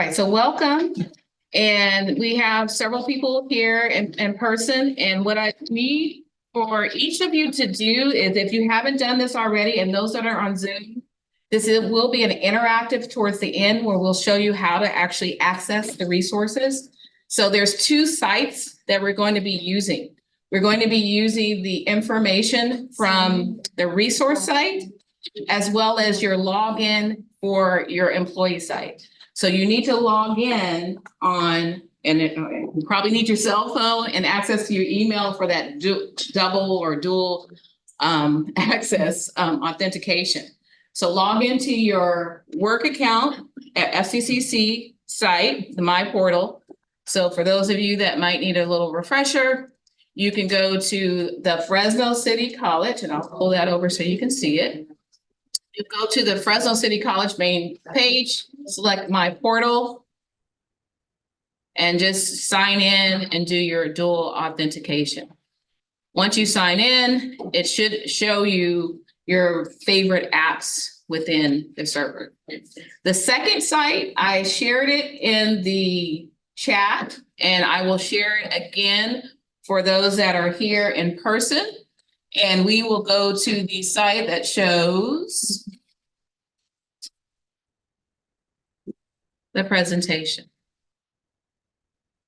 right, so welcome. And we have several people here in person. And what I need for each of you to do is, if you haven't done this already, and those that are on Zoom, will be an interactive towards the end where we'll show you how to actually access the resources. So there's two sites that we're going to be using. We're going to be using the information from the resource site as well as your login for your employee site. So you need to log in on, and you probably need your cell phone and access to your email for that double or dual access authentication. So log into your work account at FCCC site, the My Portal. So for those of you that might need a little refresher, you can go to the Fresno City College, and I'll pull that over so you can see it. You go to the Fresno City College main page, select My Portal, and just sign in and do your dual authentication. Once you sign in, it should show you your favorite apps within the server. The second site, I shared it in the chat, and I will share it again for those that are here in person. And we will go to the site that shows the presentation.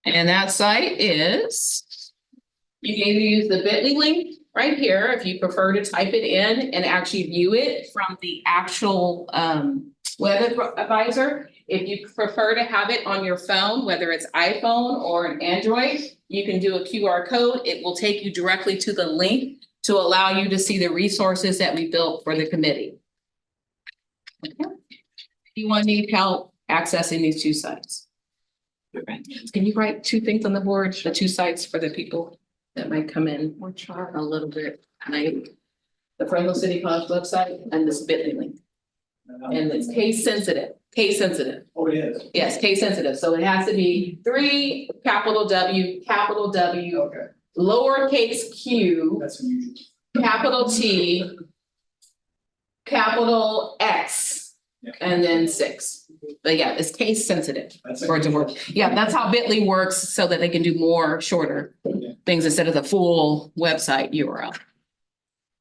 And that site is, you can either use the bit.ly link right here if you prefer to type it in and actually view it from the actual web advisor. If you prefer to have it on your phone, whether it's iPhone or an Android, you can do a QR code. It will take you directly to the link to allow you to see the resources that we built for the committee. Okay. Anyone need help accessing these two sites? Can you write two things on the board, the two sites for the people that might come in or try a little bit late? The Fresno City College website and this bit.ly link. And it's case sensitive. Oh, it is. Yes, case sensitive. So it has to be 3 capital W, Okay, lowercase q, that's unusual. capital T, capital X, Yeah. and then 6. But yeah, it's case sensitive That's for it to work. Yeah, that's how Bitly works, so that they can do more shorter Yeah. things instead of the full website URL.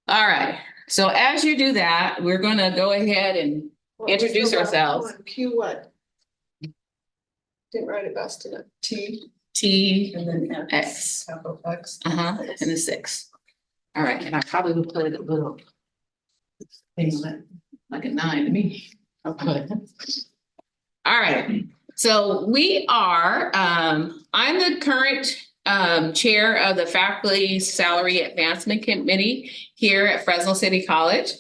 All right, so as you do that, we're gonna go ahead and introduce ourselves. Q what? Didn't write it fast enough. T T and then X, capital X. and the 6. All right, and I probably will put a little thing on it, like a 9 to me. Okay. All right, so we are, I'm the current chair of the Faculty Salary Advancement Committee here at Fresno City College.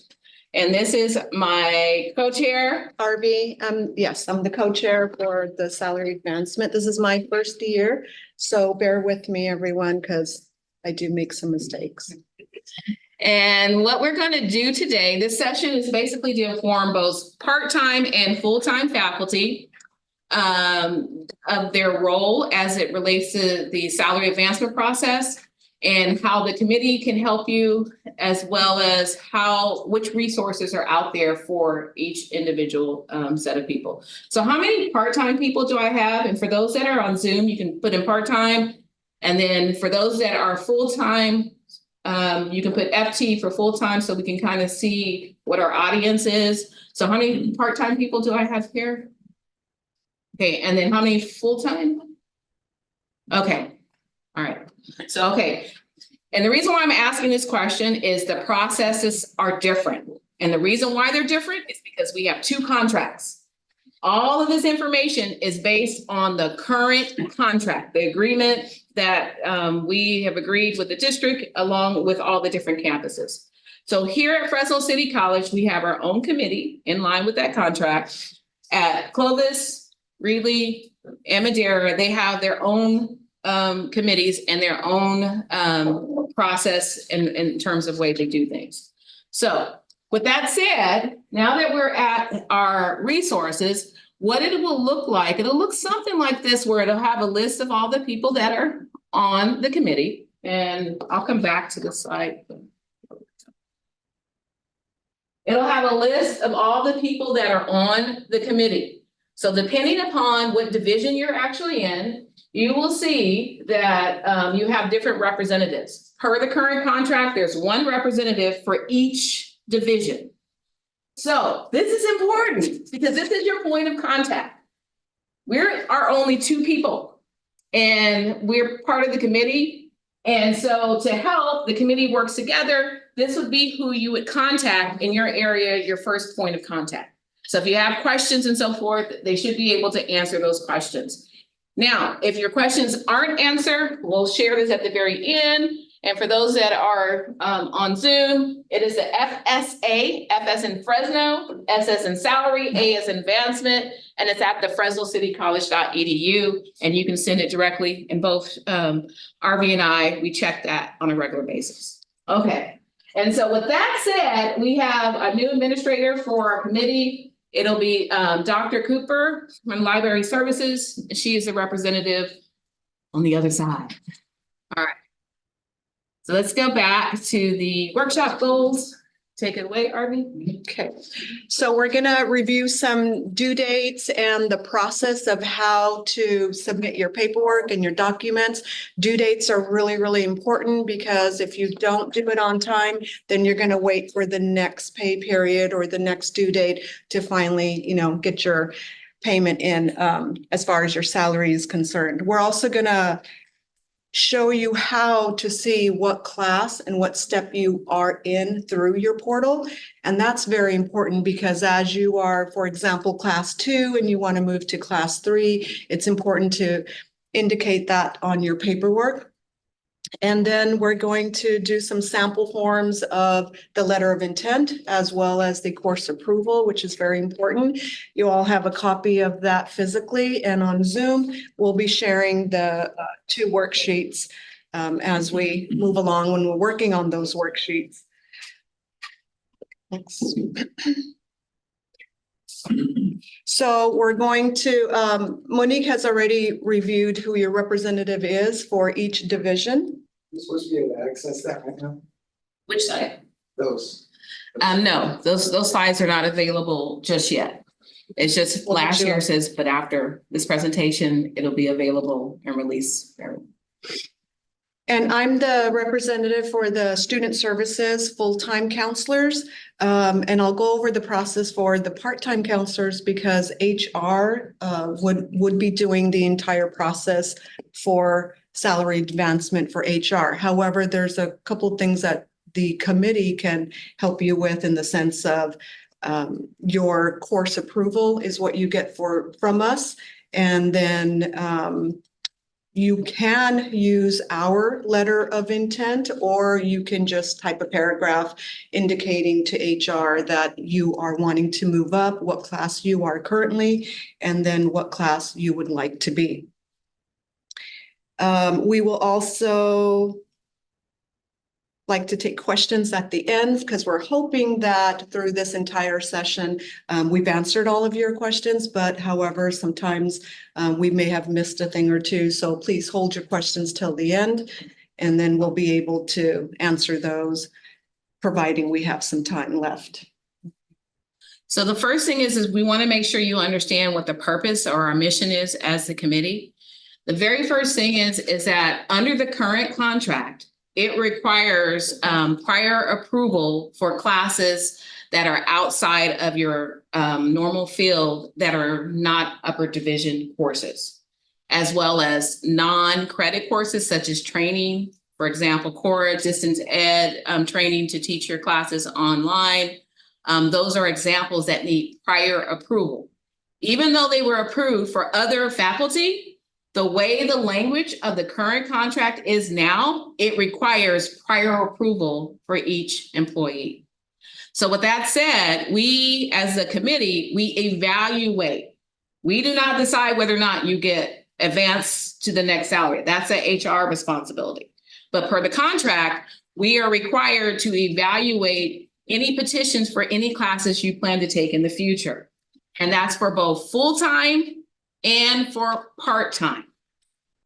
And this is my co-chair. Harvey, yes, I'm the co-chair for the salary advancement. This is my first year, so bear with me, everyone, because I do make some mistakes. And what we're going to do today, this session is basically to inform both part-time and full-time faculty of their role as it relates to the salary advancement process and how the committee can help you, as well as which resources are out there for each individual set of people. So how many part-time people do I have? And for those that are on Zoom, you can put in part-time. And then for those that are full-time, you can put FT for full-time so we can kind of see what our audience is. So how many part-time people do I have here? Okay, and then how many full-time? Okay, all right. So, okay. And the reason why I'm asking this question is the processes are different. And the reason why they're different is because we have 2 contracts. All of this information is based on the current contract, the agreement that we have agreed with the district along with all the different campuses. So here at Fresno City College, we have our own committee in line with that contract. At Clovis, Greeley, and Madera, they have their own committees and their own process in terms of way they do things. So with that said, now that we're at our resources, what it will look like, it'll look something like this, where it'll have a list of all the people that are on the committee. And I'll come back to the slide. It'll have a list of all the people that are on the committee. So depending upon what division you're actually in, you will see that you have different representatives. Per the current contract, there's one representative for each division. So this is important because this is your point of contact. We're our only two people and we're part of the committee. And so to help, the committee works together. This would be who you would contact in your area, your first point of contact. So if you have questions and so forth, they should be able to answer those questions. Now, if your questions aren't answered, we'll share this at the very end. And for those that are on Zoom, it is the FSA, F as in Fresno, S as in salary, A as in advancement, and it's at the fresnocitycollege.edu. And you can send it directly. And both Arby and I, we check that on a regular basis. Okay. And so with that said, we have a new administrator for our committee. It'll be Dr. Cooper from Library Services. She is the representative on the other side. All right. So let's go back to the workshop goals. Take it away, Arby. Okay, so we're gonna review some due dates and the process of how to submit your paperwork and your documents. Due dates are really, really important because if you don't do it on time, then you're gonna wait for the next pay period or the next due date to finally, get your payment in as far as your salary is concerned. We're also gonna show you how to see what class and what step you are in through your portal. And that's very important because as you are, for example, class 2 and you want to move to class 3, it's important to indicate that on your paperwork. And then we're going to do some sample forms of the letter of intent as well as the course approval, which is very important. You all have a copy of that physically, and on Zoom, we'll be sharing the 2 worksheets as we move along when we're working on those worksheets. Next. So we're going to, Monique has already reviewed who your representative is for each division. You're supposed to be able to access that right now? Which side? Those. No, those slides are not available just yet. It's just last year says, but after this presentation, it'll be available and released. And I'm the representative for the student services full-time counselors. And I'll go over the process for the part-time counselors because HR would be doing the entire process for salary advancement for HR. However, there's a couple of things that the committee can help you with in the sense of your course approval is what you get from us. And then you can use our letter of intent, or you can just type a paragraph indicating to HR that you are wanting to move up, what class you are currently, and then what class you would like to be. We will also like to take questions at the end because we're hoping that through this entire session, we've answered all of your questions, but however, sometimes we may have missed a thing or two. So please hold your questions till the end, and then we'll be able to answer those, providing we have some time left. So the first thing is we want to make sure you understand what the purpose or our mission is as the committee. The very first thing is that under the current contract, it requires prior approval for classes that are outside of your normal field that are not upper division courses, as well as non-credit courses such as training, for example, core distance ed training to teach your classes online. Those are examples that need prior approval. Even though they were approved for other faculty, the way the language of the current contract is now, it requires prior approval for each employee. So with that said, we as a committee, we evaluate. We do not decide whether or not you get advanced to the next salary. That's an HR responsibility. But per the contract, we are required to evaluate any petitions for any classes you plan to take in the future. And that's for both full-time and for part-time.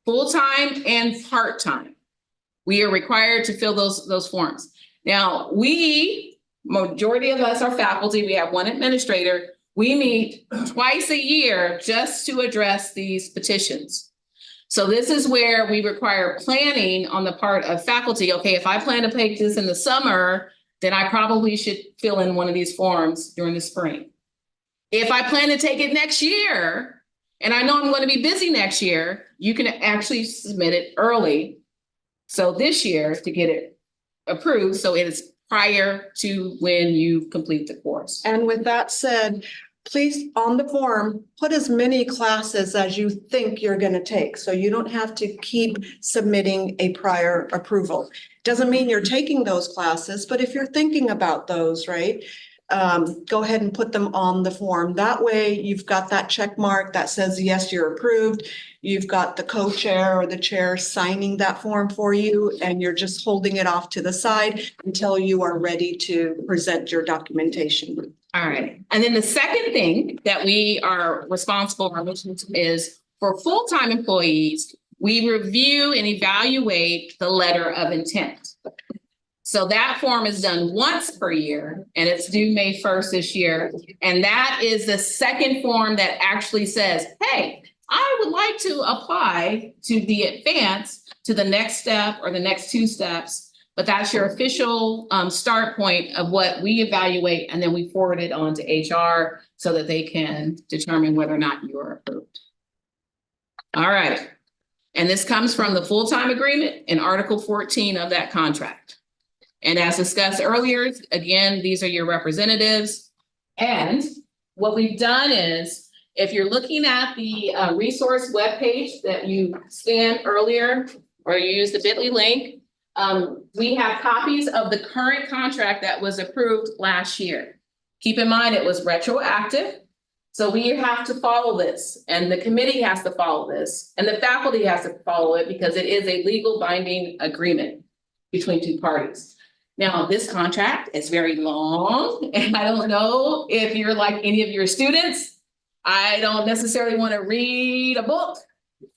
Full-time and part-time. We are required to fill those forms. Now, majority of us are faculty, we have one administrator. We meet twice a year just to address these petitions. So this is where we require planning on the part of faculty. Okay, if I plan to take this in the summer, then I probably should fill in one of these forms during the spring. If I plan to take it next year, and I know I'm going to be busy next year, you can actually submit it early. So this year to get it approved, so it is prior to when you complete the course. And with that said, please, on the form, put as many classes as you think you're going to take. So you don't have to keep submitting a prior approval. Doesn't mean you're taking those classes, but if you're thinking about those, right? Go ahead and put them on the form. That way you've got that check mark that says, yes, you're approved. You've got the co-chair or the chair signing that form for you, and you're just holding it off to the side until you are ready to present your documentation. All right. And then the second thing that we are responsible for is for full-time employees, we review and evaluate the letter of intent. So that form is done once per year, and it's due May 1st this year. And that is the second form that actually says, hey, I would like to apply to the advance to the next step or the next two steps. But that's your official start point of what we evaluate, and then we forward it on to HR so that they can determine whether or not you are approved. All right. And this comes from the full-time agreement in Article 14 of that contract. And as discussed earlier, again, these are your representatives. And what we've done is, if you're looking at the resource webpage that you scanned earlier, or you use the bit.ly link, we have copies of the current contract that was approved last year. Keep in mind, it was retroactive. So we have to follow this, and the committee has to follow this, and the faculty has to follow it because it is a legal binding agreement between two parties. Now, this contract is very long, and I don't know if you're like any of your students. I don't necessarily want to read a book.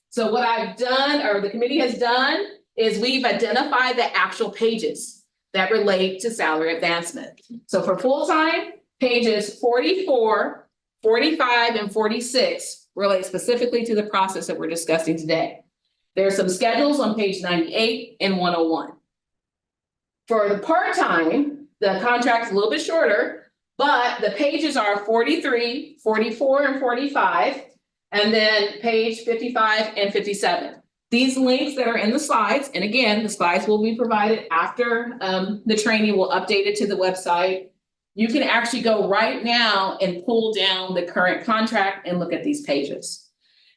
So what I've done, or the committee has done, is we've identified the actual pages that relate to salary advancement. So for full-time, pages 44, 45, and 46 relate specifically to the process that we're discussing today. There are some schedules on page 98 and 101. For the part-time, the contract's a little bit shorter, but the pages are 43, 44, and 45, and then page 55 and 57. These links that are in the slides, and again, the slides will be provided after the training, will update it to the website. You can actually go right now and pull down the current contract and look at these pages.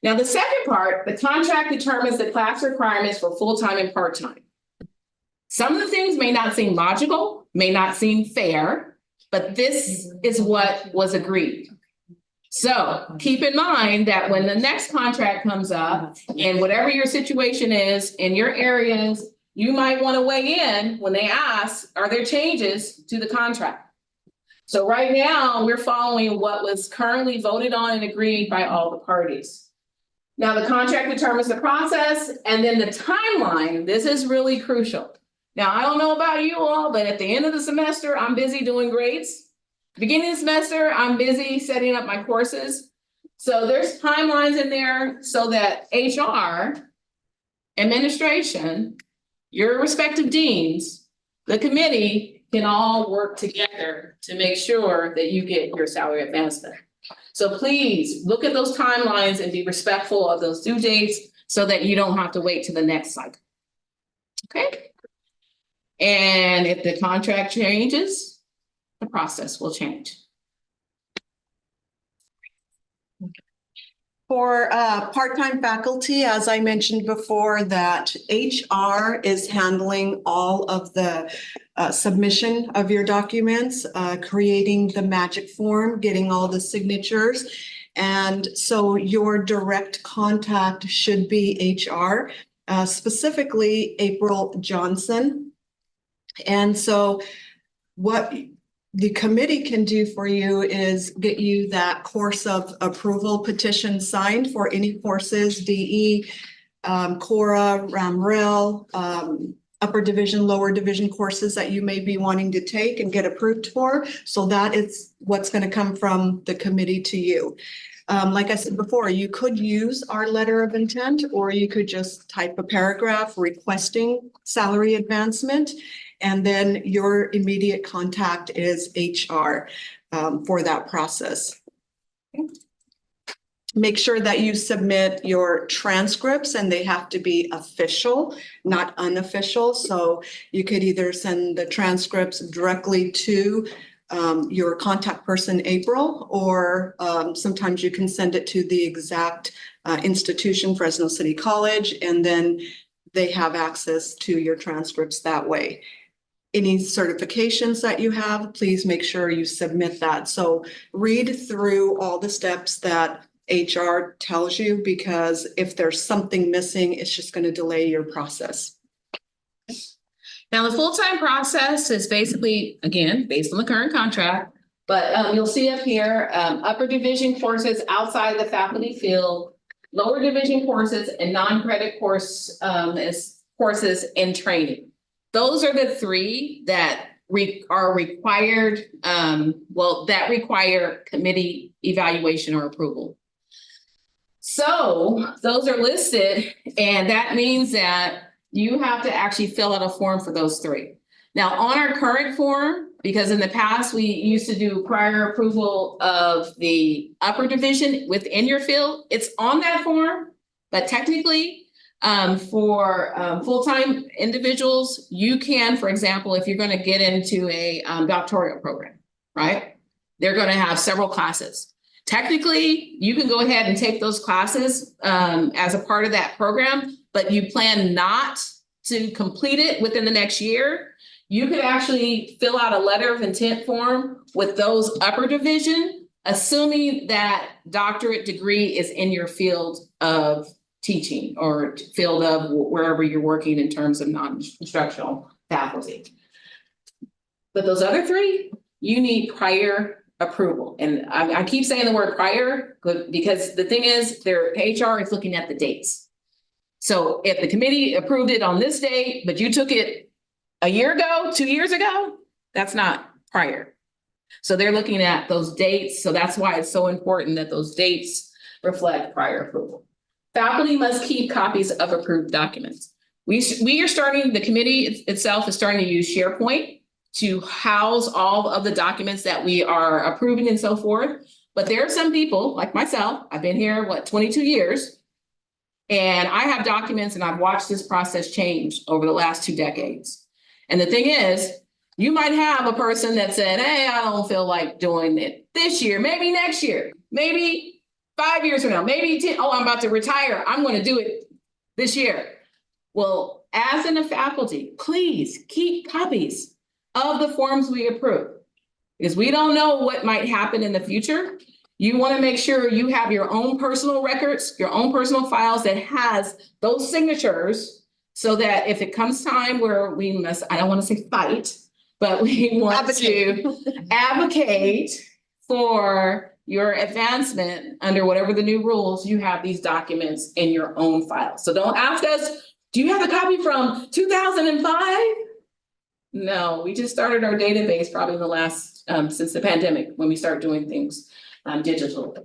Now, the second part, the contract determines the class requirements for full-time and part-time. Some of the things may not seem logical, may not seem fair, but this is what was agreed. So keep in mind that when the next contract comes up, and whatever your situation is in your areas, you might want to weigh in when they ask, are there changes to the contract? So right now, we're following what was currently voted on and agreed by all the parties. Now, the contract determines the process, and then the timeline. This is really crucial. Now, I don't know about you all, but at the end of the semester, I'm busy doing grades. Beginning of the semester, I'm busy setting up my courses. So there's timelines in there so that HR, administration, your respective deans, the committee can all work together to make sure that you get your salary advancement. So please look at those timelines and be respectful of those due dates so that you don't have to wait to the next cycle. Okay? And if the contract changes, the process will change. For part-time faculty, as I mentioned before, that HR is handling all of the submission of your documents, creating the magic form, getting all the signatures. And so your direct contact should be HR, specifically April Johnson. And so what the committee can do for you is get you that course of approval petition signed for any courses, DE, Cora, RAMREL, upper division, lower division courses that you may be wanting to take and get approved for. So that is what's going to come from the committee to you. Like I said before, you could use our letter of intent, or you could just type a paragraph requesting salary advancement. And then your immediate contact is HR for that process. Make sure that you submit your transcripts, and they have to be official, not unofficial. So you could either send the transcripts directly to your contact person, April, or sometimes you can send it to the exact institution, Fresno City College, and then they have access to your transcripts that way. Any certifications that you have, please make sure you submit that. So read through all the steps that HR tells you, because if there's something missing, it's just going to delay your process. Now, the full-time process is basically, again, based on the current contract, but you'll see up here, upper division courses outside the faculty field, lower division courses and non-credit course as courses in training. Those are the three that are required, that require committee evaluation or approval. So those are listed, and that means that you have to actually fill out a form for those three. Now, on our current form, because in the past we used to do prior approval of the upper division within your field, it's on that form, but technically for full-time individuals, you can, for example, if you're going to get into a doctoral program, right? They're going to have several classes. Technically, you can go ahead and take those classes as a part of that program, but you plan not to complete it within the next year. You could actually fill out a letter of intent form with those upper division, assuming that doctorate degree is in your field of teaching or field of wherever you're working in terms of non-instructional faculty. But those other three, you need prior approval. And I keep saying the word prior because the thing is, their HR is looking at the dates. So if the committee approved it on this date, but you took it a year ago, 2 years ago, that's not prior. So they're looking at those dates. So that's why it's so important that those dates reflect prior approval. Faculty must keep copies of approved documents. We are starting, the committee itself is starting to use SharePoint to house all of the documents that we are approving and so forth. But there are some people like myself, I've been here, 22 years. And I have documents and I've watched this process change over the last 2 decades. And the thing is, you might have a person that said, hey, I don't feel like doing it this year, maybe next year, maybe 5 years from now, maybe 10, I'm about to retire, I'm going to do it this year. Well, as in a faculty, please keep copies of the forms we approve, because we don't know what might happen in the future. You want to make sure you have your own personal records, your own personal files that has those signatures, so that if it comes time where we must, I don't want to say fight, but we want to advocate for your advancement under whatever the new rules, you have these documents in your own file. So don't ask us, do you have a copy from 2005? No, we just started our database probably in the last, since the pandemic, when we start doing things digitally.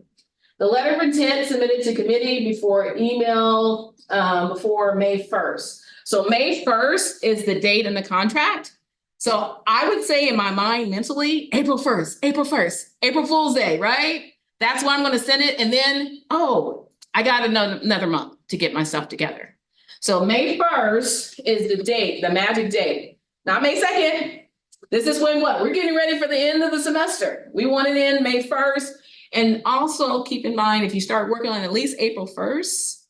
The letter of intent submitted to committee before email before May 1st. So May 1st is the date in the contract. So I would say in my mind mentally, April 1st, April Fool's Day, right? That's why I'm going to send it. And then, oh, I got another month to get my stuff together. So May 1st is the date, the magic date, not May 2nd. This is when we're getting ready for the end of the semester. We want it in May 1st. And also keep in mind, if you start working on at least April 1st,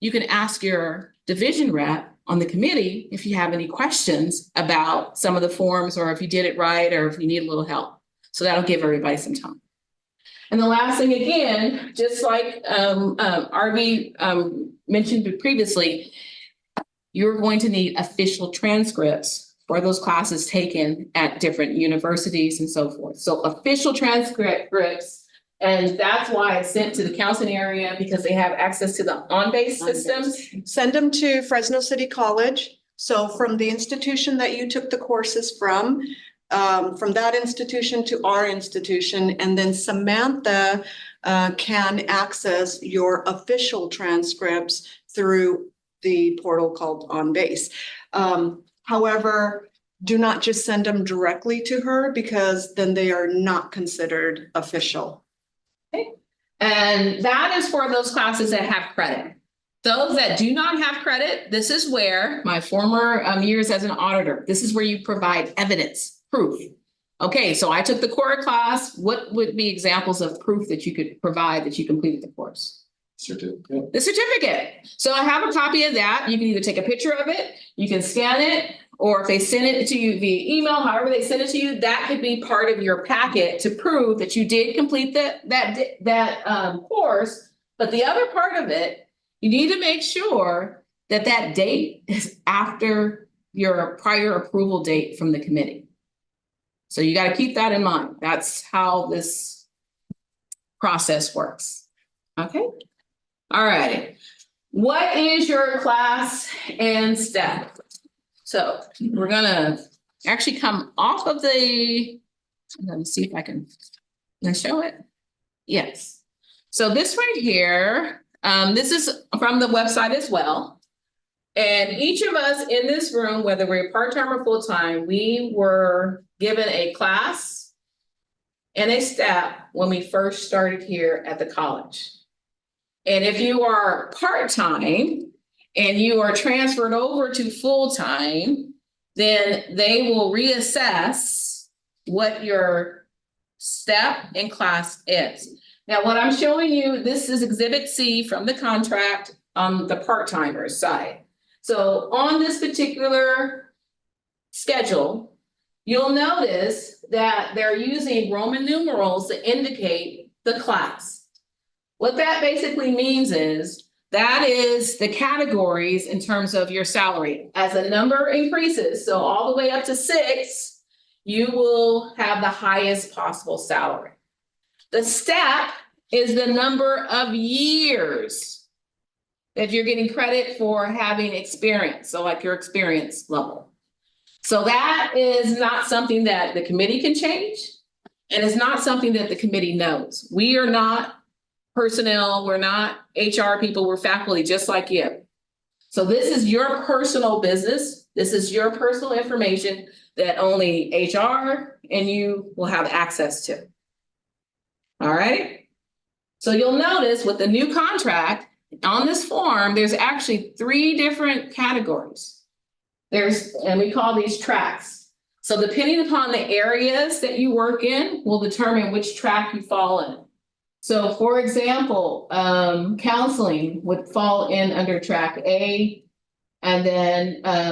you can ask your division rep on the committee if you have any questions about some of the forms, or if you did it right, or if you need a little help. So that'll give everybody some time. And the last thing, again, just like RV mentioned previously, you're going to need official transcripts for those classes taken at different universities and so forth. So official transcripts. And that's why it's sent to the counseling area, because they have access to the on-base systems. Send them to Fresno City College, So from the institution that you took the courses from that institution to our institution, and then Samantha can access your official transcripts through the portal called OnBase. However, do not just send them directly to her because then they are not considered official. And that is for those classes that have credit. Those that do not have credit, this is where my former years as an auditor, this is where you provide evidence, proof. Okay, so I took the core class. What would be examples of proof that you could provide that you completed the course? Certificate. The certificate. So I have a copy of that. You can either take a picture of it, you can scan it, or if they send it to you via email, however they send it to you, that could be part of your packet to prove that you did complete that course. But the other part of it, you need to make sure that that date is after your prior approval date from the committee. So you got to keep that in mind. That's how this process works. Okay. All right. What is your class and step? So we're gonna actually come off of the, let me see if I can show it. Yes. So this right here, this is from the website as well. And each of us in this room, whether we're part-time or full-time, we were given a class and a step when we first started here at the college. And if you are part-time and you are transferred over to full-time, then they will reassess what your step in class is. Now, what I'm showing you, this is Exhibit C from the contract on the part-timer side. So on this particular schedule, you'll notice that they're using Roman numerals to indicate the class. What that basically means is that is the categories in terms of your salary. As the number increases, so all the way up to 6, you will have the highest possible salary. The step is the number of years that you're getting credit for having experience, so like your experience level. So that is not something that the committee can change, and it's not something that the committee knows. We are not personnel, we're not HR people, we're faculty just like you. So this is your personal business. This is your personal information that only HR and you will have access to. All right. So you'll notice with the new contract on this form, there's actually 3 different categories. And we call these tracks. So depending upon the areas that you work in will determine which track you fall in. So for example, counseling would fall in under track A, and then I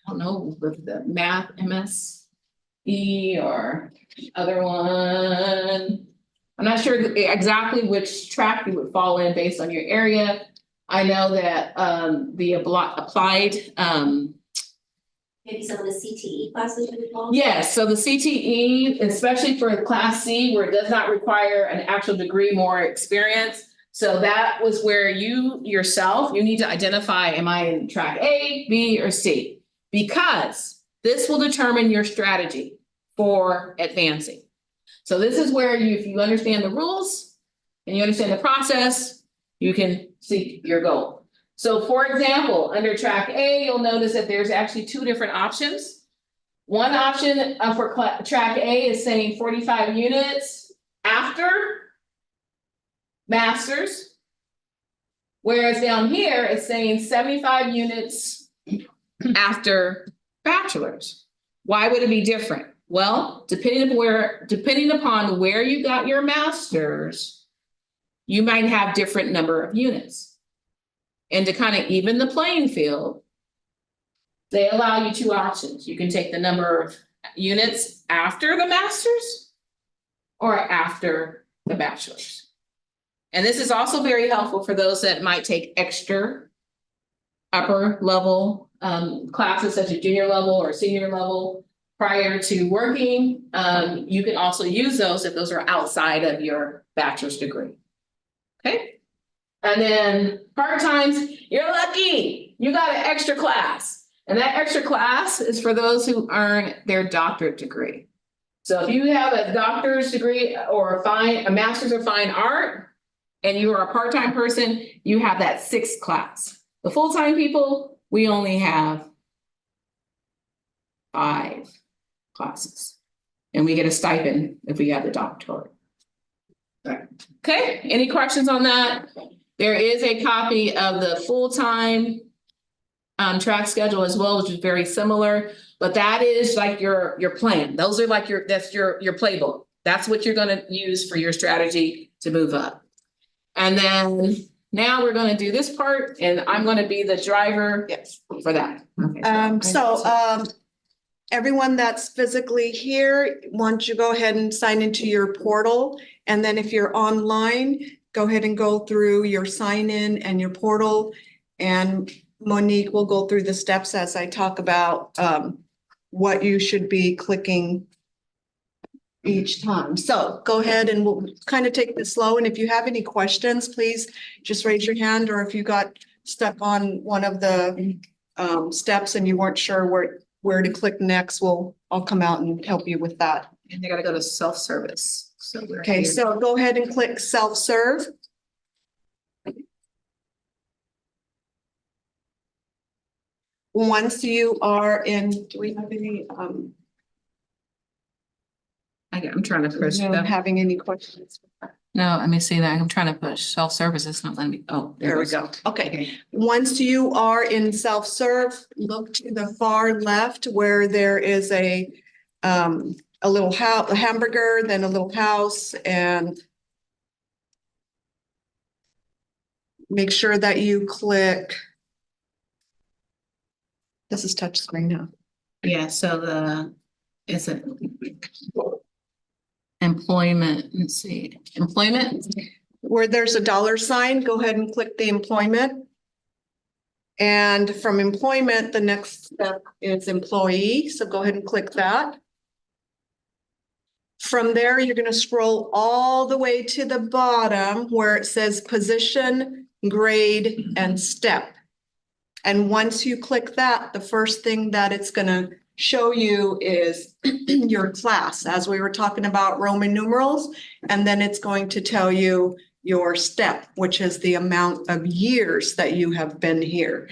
don't know, the math, MSE or other one. I'm not sure exactly which track you would fall in based on your area. I know that the applied Maybe some of the CTE classes would fall? yes, so the CTE, especially for Class C, where it does not require an actual degree, more experience. So that was where you yourself, you need to identify, am I in track A, B, or C? Because this will determine your strategy for advancing. So this is where if you understand the rules and you understand the process, you can seek your goal. So for example, under track A, you'll notice that there's actually 2 different options. One option for track A is saying 45 units after master's. Whereas down here, it's saying 75 units after bachelor's. Why would it be different? Well, depending upon where you got your master's, you might have different number of units. And to kind of even the playing field, they allow you 2 options. You can take the number of units after the master's or after the bachelor's. And this is also very helpful for those that might take extra upper level classes such as junior level or senior level prior to working. You can also use those if those are outside of your bachelor's degree. Okay. And then part-times, you're lucky. you got an extra class. And that extra class is for those who earn their doctorate degree. So if you have a doctor's degree or a master's of fine art, and you are a part-time person, you have that sixth class. The full-time people, we only have 5 classes. And we get a stipend if we have the doctorate. Okay, any questions on that? There is a copy of the full-time track schedule as well, which is very similar, but that is like your plan. Those are like that's your playbook. That's what you're gonna use for your strategy to move up. And then now we're gonna do this part and I'm gonna be the driver Yes. for that. Okay, Everyone that's physically here, why don't you go ahead and sign into your portal? And then if you're online, go ahead and go through your sign in and your portal. And Monique will go through the steps as I talk about what you should be clicking each time. So go ahead and we'll kind of take this slow. And if you have any questions, please just raise your hand, or if you got stuck on one of the steps and you weren't sure where to click next, I'll come out and help you with that. And they gotta go to self-service. So we're Okay, here. so go ahead and click self-serve. Once you are in, do we have any, I'm trying to push. having any questions? No, let me see that. I'm trying to push self-service. It's not letting me. Oh, There we it go. goes. Okay. Once you are in self-serve, look to the far left where there is a little house, a hamburger, then a little house, and make sure that you click. This is touch screen now. Yeah, so is it employment? Let's see, employment. Where there's a $sign, go ahead and click the employment. And from employment, the next step is employee. So go ahead and click that. From there, you're going to scroll all the way to the bottom where it says position, grade, and step. And once you click that, the first thing that it's going to show you is your class, as we were talking about Roman numerals. And then it's going to tell you your step, which is the amount of years that you have been here.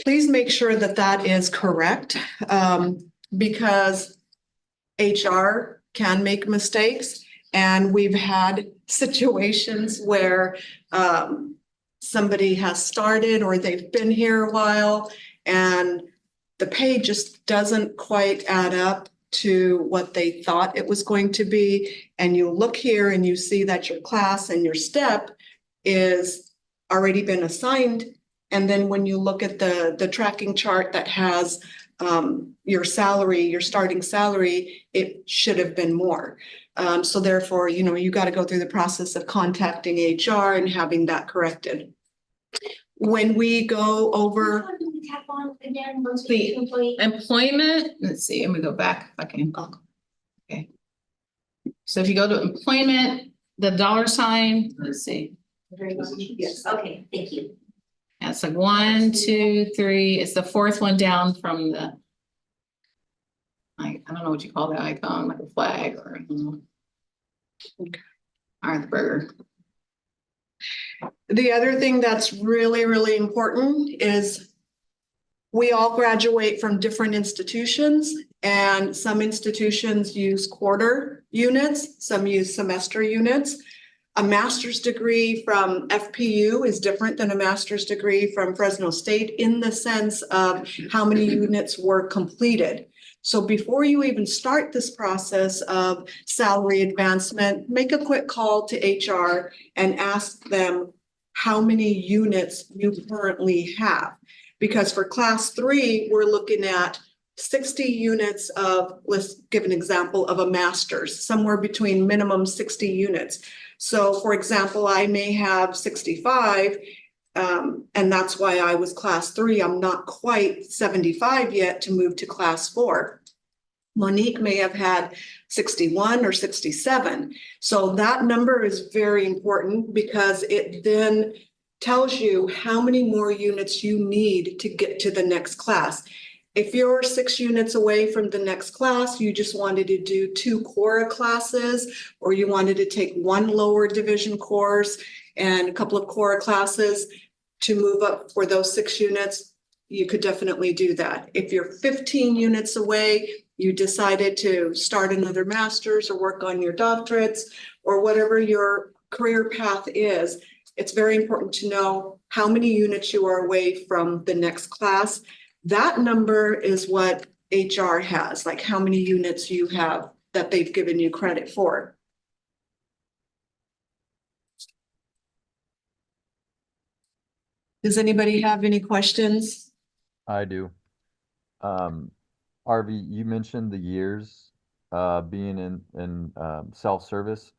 Please make sure that that is correct, because HR can make mistakes. And we've had situations where somebody has started or they've been here a while and the pay just doesn't quite add up to what they thought it was going to be. And you look here and you see that your class and your step is already been assigned. And then when you look at the tracking chart that has your salary, your starting salary, it should have been more. So therefore, you got to go through the process of contacting HR and having that corrected. When we go over Tap on again, once we get to employee. Employment, let's see, let me go back if I can. Okay. So if you go to employment, the $sign, let's see. Yes, okay, thank you. Yeah, it's like 1, 2, 3. It's the fourth one down from the. I don't know what you call that icon, like a flag or. I don't know. Okay. Or the burger. the other thing that's really, really important is we all graduate from different institutions, and some institutions use quarter units, some use semester units. A master's degree from FPU is different than a master's degree from Fresno State in the sense of how many units were completed. So before you even start this process of salary advancement, make a quick call to HR and ask them how many units you currently have. Because for class 3, we're looking at 60 units of, let's give an example of a master's, somewhere between minimum 60 units. So for example, I may have 65, and that's why I was class 3. I'm not quite 75 yet to move to class 4. Monique may have had 61 or 67. So that number is very important because it then tells you how many more units you need to get to the next class. If you're 6 units away from the next class, you just wanted to do 2 Quora classes, or you wanted to take 1 lower division course and a couple of Quora classes to move up for those 6 units, you could definitely do that. If you're 15 units away, you decided to start another master's or work on your doctorates or whatever your career path is, it's very important to know how many units you are away from the next class. That number is what HR has, like how many units you have that they've given you credit for. Does anybody have any questions? I do. Harvey, you mentioned the years being in self-service.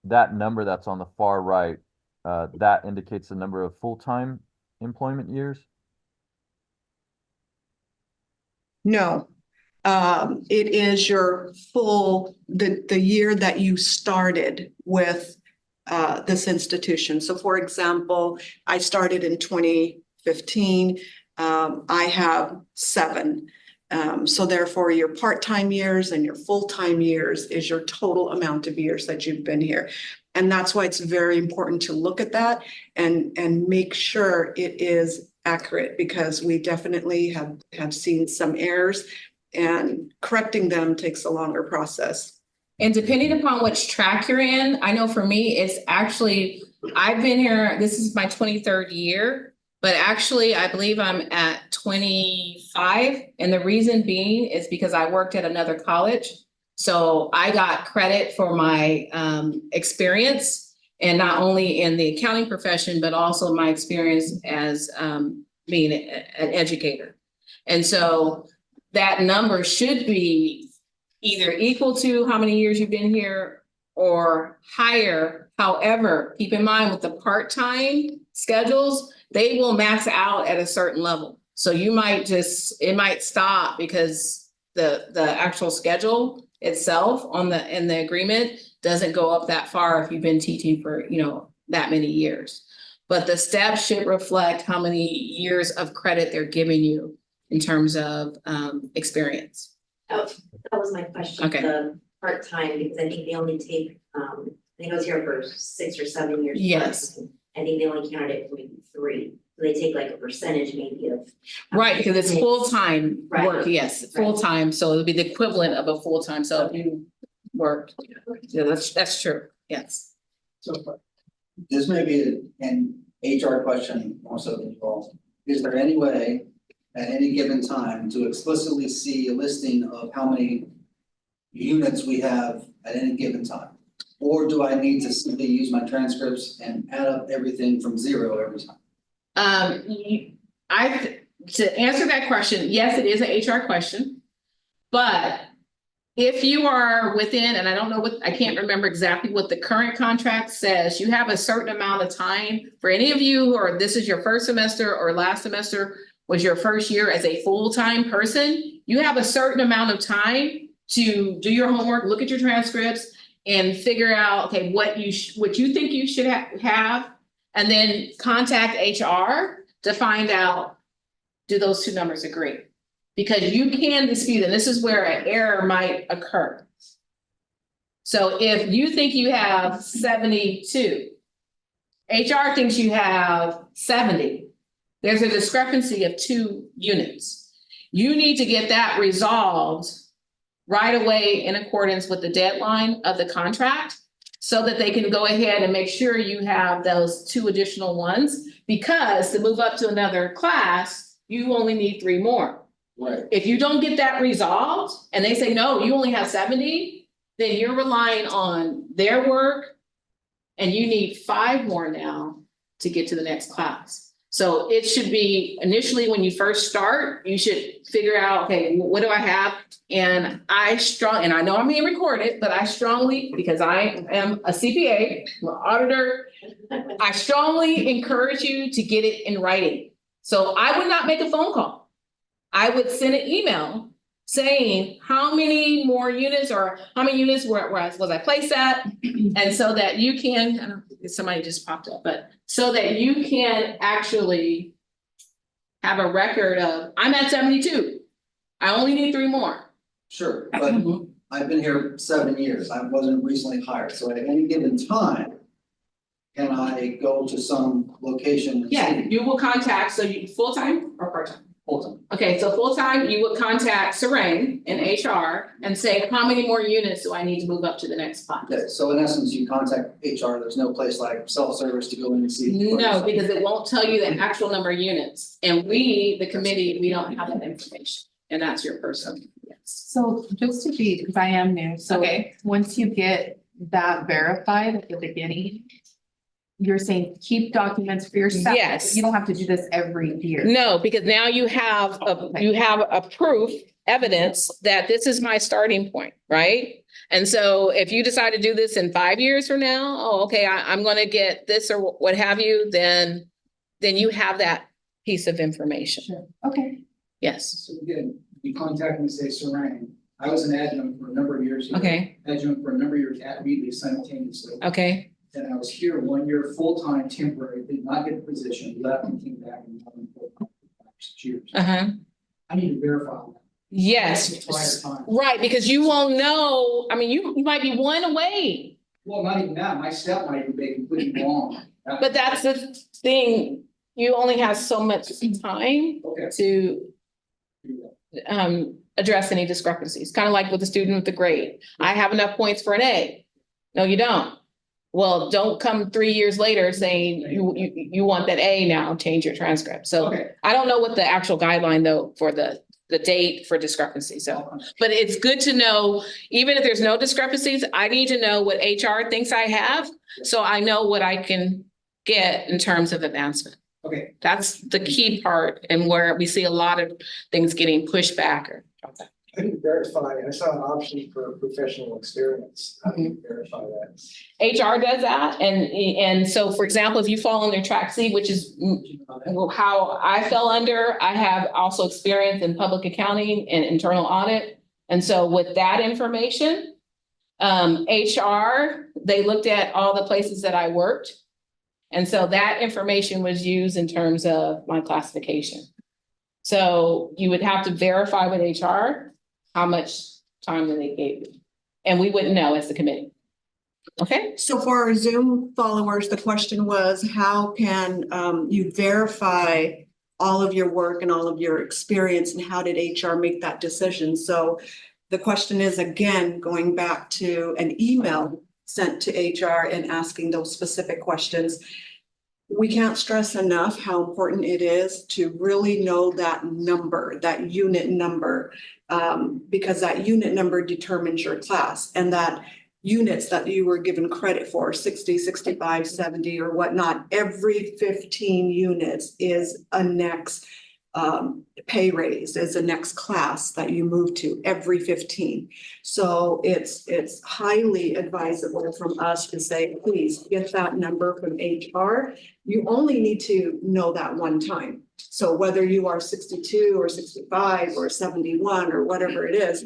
That number that's on the far right, that indicates the number of full-time employment years? No. It is your full, the year that you started with this institution. So for example, I started in 2015. I have 7. So therefore your part-time years and your full-time years is your total amount of years that you've been here. And that's why it's very important to look at that and make sure it is accurate, because we definitely have seen some errors and correcting them takes a longer process. And depending upon which track you're in, I know for me, it's actually, I've been here, this is my 23rd year, but actually I believe I'm at 25. And the reason being is because I worked at another college. So I got credit for my experience, and not only in the accounting profession, but also my experience as being an educator. And so that number should be either equal to how many years you've been here or higher. However, keep in mind with the part-time schedules, they will max out at a certain level. So you might it might stop because the actual schedule itself in the agreement doesn't go up that far if you've been teaching for, that many years. But the steps should reflect how many years of credit they're giving you in terms of experience. Oh, that was my question. Okay. The part-time, because I think they only take, I think I was here for 6 or 7 years. Yes. part-time. I think they only counted it for maybe 3. So they take like a percentage maybe of. Right, because it's full-time work, Right. yes, Right. full-time, so it'll be the equivalent of a full-time, so if you worked, yeah, that's true, yes. So this may be an HR question more so than you all. Is there any way at any given time to explicitly see a listing of how many units we have at any given time? Or do I need to simply use my transcripts and add up everything from 0 every time? To answer that question, yes, it is an HR question. But if you are within, and I can't remember exactly what the current contract says, you have a certain amount of time for any of you, or this is your first semester or last semester was your first year as a full-time person, you have a certain amount of time to do your homework, look at your transcripts and figure out, okay, what you think you should have, and then contact HR to find out, do those 2 numbers agree? Because you can dispute, and this is where an error might occur. So if you think you have 72, HR thinks you have 70, there's a discrepancy of 2 units. You need to get that resolved right away in accordance with the deadline of the contract, so that they can go ahead and make sure you have those 2 additional ones, because to move up to another class, you only need 3 more. Right. If you don't get that resolved and they say, no, you only have 70, then you're relying on their work and you need 5 more now to get to the next class. So it should be initially when you first start, you should figure out, okay, what do I have? And I know I'm being recorded, but I strongly, because I am a CPA, I'm an auditor, I strongly encourage you to get it in writing. So I would not make a phone call. I would send an email saying how many more units or how many units was I placed at? And so that you can, I don't know, somebody just popped up, but so that you can actually have a record of, I'm at 72. I only need 3 more. Sure, but I've been here 7 years, I wasn't recently hired, so at any given time, can I go to some location and Yeah, see you will contact, so you, full-time or part-time? full-time? Okay, so full-time, you would contact Serene in HR and say, how many more units do I need to move up to the next spot? Okay, so in essence, you contact HR, there's no place like self-service to go in and see. No, because it won't tell you the actual number of units, and we, the committee, we don't have that information, and that's your person, yes. So just to be, because I am new, so Okay, once you get that verified at the beginning, you're saying keep documents for yourself. Yes. You don't have to do this every year. no, because now you have a proof, evidence that this is my starting point, right? And so if you decide to do this in 5 years from now, oh, okay, I'm gonna get this or what have you, then you have that piece of information, Sure. Okay. yes, So again, you contact me, say Serene, I was an adjunct for a number of years here. okay, Adjunct for a number of years at Wheatley simultaneously. okay, And I was here 1 year, full-time, temporary, did not get the position, left and came back and now I'm full-time for 6 years. uh-huh, I need to verify that. yes. Entire time. Right, because you won't know, I mean, you might be 1 away, Well, not even that, my step might even be completely wrong. but that's the thing, you only have so much time Okay. to address any discrepancies, kind of like with the student with the grade. I have enough points for an A. No, you don't. Well, don't come 3 years later saying you want that A now, change your transcript. So Okay. I don't know what the actual guideline though for the date for discrepancy. So, but it's good to know, even if there's no discrepancies, I need to know what HR thinks I have. So I know what I can get in terms of advancement. Okay, That's the key part and where we see a lot of things getting pushed back or. I didn't verify, I saw an option for professional experience, how do you verify that? HR does that, and so, for example, if you fall under track C, which is how I fell under, I have also experience in public accounting and internal audit. And so with that information, HR, they looked at all the places that I worked. And so that information was used in terms of my classification. So you would have to verify with HR how much time that they gave you. And we wouldn't know as the committee. Okay? So for our Zoom followers, the question was, how can you verify all of your work and all of your experience, and how did HR make that decision? So the question is, again, going back to an email sent to HR and asking those specific questions. We can't stress enough how important it is to really know that number, that unit number, because that unit number determines your class, and that units that you were given credit for, 60, 65, 70 or whatnot, every 15 units is a next pay raise, is a next class that you move to every 15. So it's highly advisable from us to say, please get that number from HR. You only need to know that one time. So whether you are 62 or 65 or 71 or whatever it is,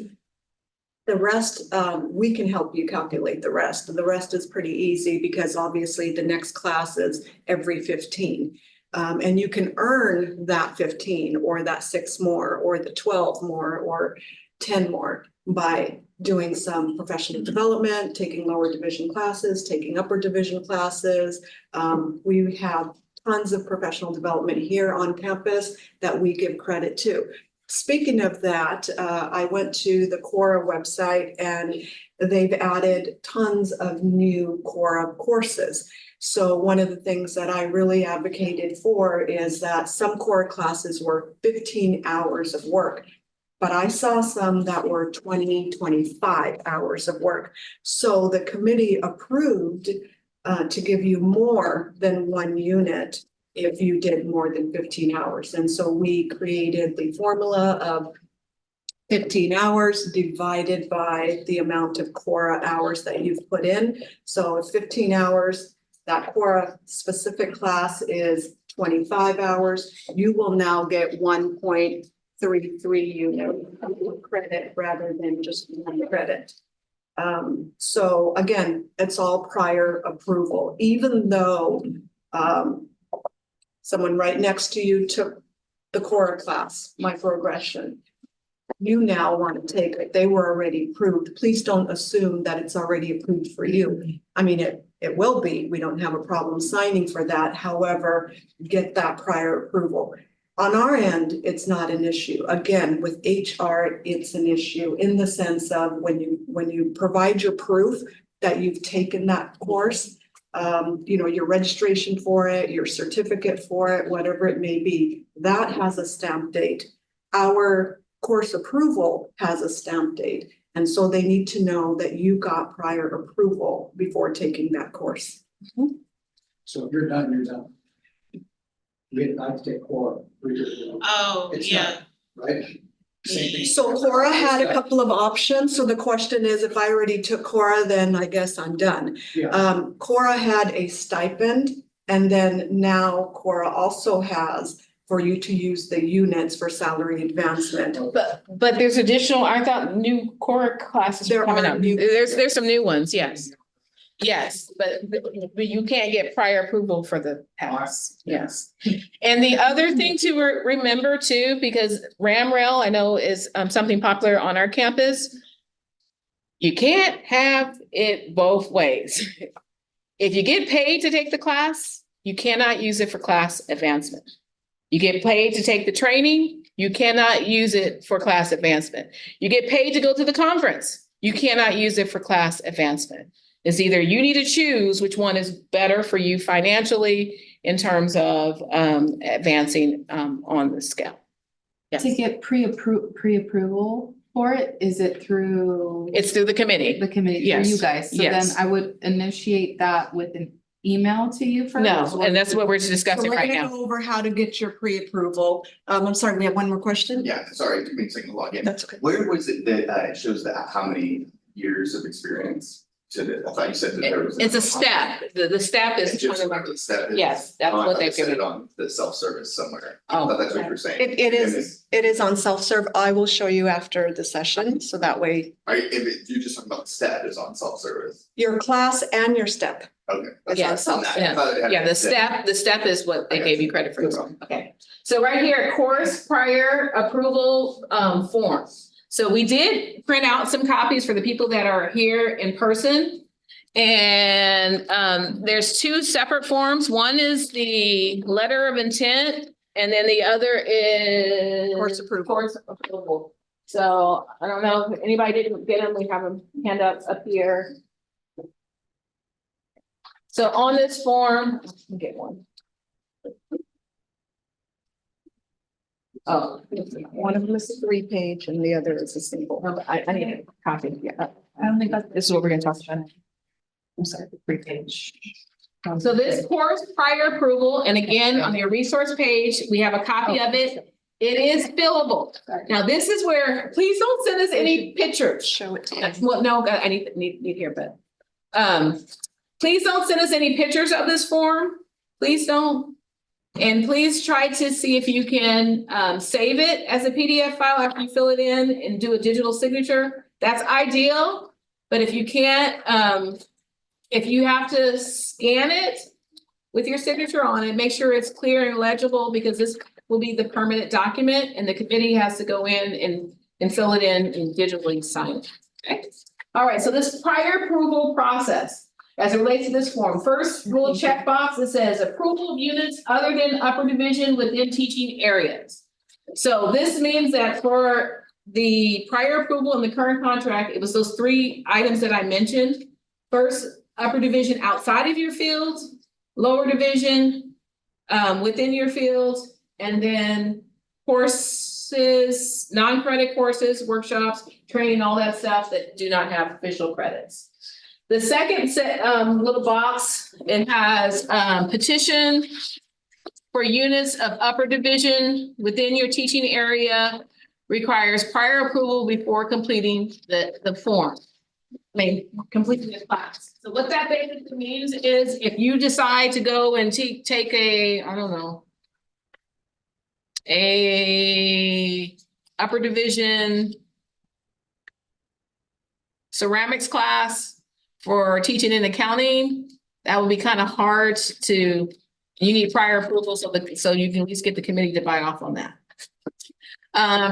the rest, we can help you calculate the rest. The rest is pretty easy because obviously the next class is every 15. And you can earn that 15 or that 6 more or the 12 more or 10 more by doing some professional development, taking lower division classes, taking upper division classes. We have tons of professional development here on campus that we give credit to. Speaking of that, I went to the Quora website and they've added tons of new Quora courses. So one of the things that I really advocated for is that some Quora classes were 15 hours of work, but I saw some that were 20, 25 hours of work. So the committee approved to give you more than 1 unit if you did more than 15 hours. And so we created the formula of 15 hours divided by the amount of Quora hours that you've put in. So it's 15 hours. That Quora specific class is 25 hours. You will now get 1.5 three unit credit rather than just one credit. So again, it's all prior approval, even though someone right next to you took the Cora class, microaggression. You now want to take it. They were already approved. Please don't assume that it's already approved for you. I mean, it will be. We don't have a problem signing for that. However, get that prior approval. On our end, it's not an issue. Again, with HR, it's an issue in the sense of when you provide your proof that you've taken that course, your registration for it, your certificate for it, whatever it may be, that has a stamp date. Our course approval has a stamp date. And so they need to know that you got prior approval before taking that course. So if you're done, you're done. You get not to take core. Oh, It's not, right? Same thing. So Cora had a couple of options. So the question is, if I already took Cora, then I guess I'm done. Yeah. Cora had a stipend, and then now Cora also has for you to use the units for salary advancement. But there's additional, I thought new core classes There are coming are up. new- There's some new ones, yes. Yes, but you can't get prior approval for the pass, yes. And the other thing to remember too, because RamRail, I know is something popular on our campus. You can't have it both ways. If you get paid to take the class, you cannot use it for class advancement. You get paid to take the training, you cannot use it for class advancement. You get paid to go to the conference, you cannot use it for class advancement. It's either you need to choose which one is better for you financially in terms of advancing on the scale. Yes, To get pre-approval for it, is it through it's through the committee. the committee, through Yes, you guys? So then yes. I would initiate that with an email to you first? No, and that's what we're So discussing we're right gonna now. go over how to get your pre-approval. I'm sorry, we have one more question? Yeah, sorry, it took me a second to log in. That's okay. Where was it that it shows that how many years of experience to the, I thought you said that there was. It's a step. The step It's is just 20 whatever the step is. Yes, that's Oh, I what thought they're it said giving. it on the self-service somewhere. I Oh, thought that's what you were saying. It is on self-serve. I will show you after the session, so that way Right, if you're just talking about the step is on self-service, your class and your step. okay. It's Yes, on On that, I self-serve. thought it had- yeah, the step is what they gave you credit for. No problem. Okay, so right here, course prior approval form. So we did print out some copies for the people that are here in person. And there's two separate forms. One is the letter of intent, and then the other is Course approval. Course approval. So I don't know if anybody didn't get them, we have them hand up here. So on this form, let me get one. Oh. One of them is a 3-page and the other is a single. No, but I need a copy, yeah. I don't think that's. This is what we're gonna talk about. I'm sorry, the 3-page. So this course prior approval, and again, on your resource page, we have a copy of it. It is fillable. Now, this is where, please don't send us any pictures. Show it to me. Well, no, I need here, but, please don't send us any pictures of this form. Please don't. And please try to see if you can, save it as a PDF file after you fill it in and do a digital signature. That's ideal. But if you can't, if you have to scan it with your signature on it, make sure it's clear and legible, because this will be the permanent document and the committee has to go in and fill it in and digitally sign it. Okay. All right, so this prior approval process, as it relates to this form, first little checkbox that says approval of units other than upper division within teaching areas. So this means that for the prior approval in the current contract, it was those 3 items that I mentioned. First, upper division outside of your field, lower division within your field, and then courses, non-credit courses, workshops, training, all that stuff that do not have official credits. The second set, little box, it has petition for units of upper division within your teaching area, requires prior approval before completing the form. Completing the class. So what that basically means is if you decide to go and take a, I don't know, a upper division ceramics class for teaching and accounting, that would be kind of hard to, you need prior approval so you can at least get the committee to buy off on that.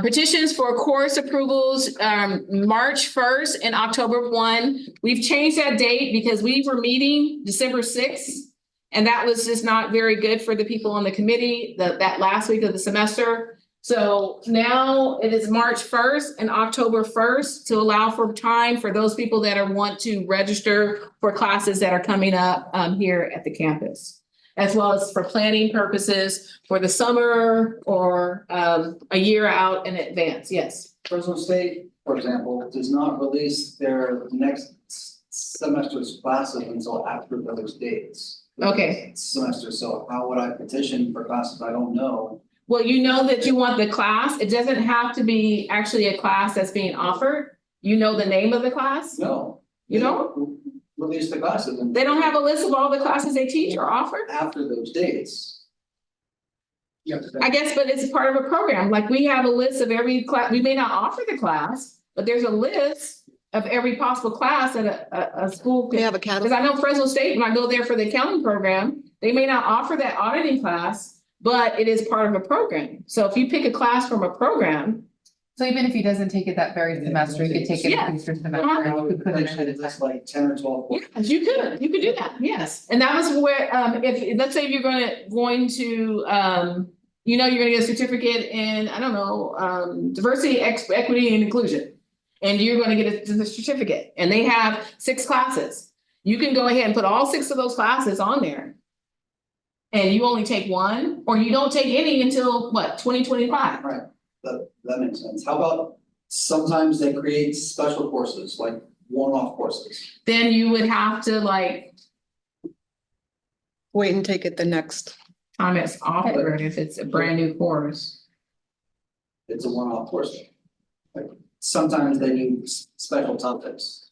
Petitions for course approvals, March 1st and October 1. We've changed that date because we were meeting December 6th. And that was just not very good for the people on the committee, that last week of the semester. So now it is March 1st and October 1st to allow for time for those people that want to register for classes that are coming up here at the campus, as well as for planning purposes for the summer or a year out in advance. Yes. Fresno State, for example, does not release their next semester's classes until after those dates. Okay. Semester, so how would I petition for classes I don't know? Well, you know that you want the class. It doesn't have to be actually a class that's being offered. You know the name of the class? No. You don't? Release the classes and They don't have a list of all the classes they teach or offer? after those dates. I guess, but it's part of a program. Like we have a list of every class. We may not offer the class, but there's a list of every possible class that a school We could. have a Because catalog. I know Fresno State, when I go there for the accounting program, they may not offer that auditing class, but it is part of a program. So if you pick a class from a program, So even if he doesn't take it that very semester, he could take it Yeah. in future semester and you could put it in Potentially at a just time. like 10 or 12 courses. yes, you could do that, yes. And that was where, if, let's say if you're going to, you're gonna get a certificate in, I don't know, diversity, equity and inclusion. And you're gonna get the certificate, and they have 6 classes. You can go ahead and put all 6 of those classes on there. And you only take one, or you don't take any until what, 2025? Right, that makes sense. How about sometimes they create special courses, like one-off courses? Then you would have to Wait and take it the next. time it's offered if it's a brand new course. It's a one-off course. Like sometimes they do special topics.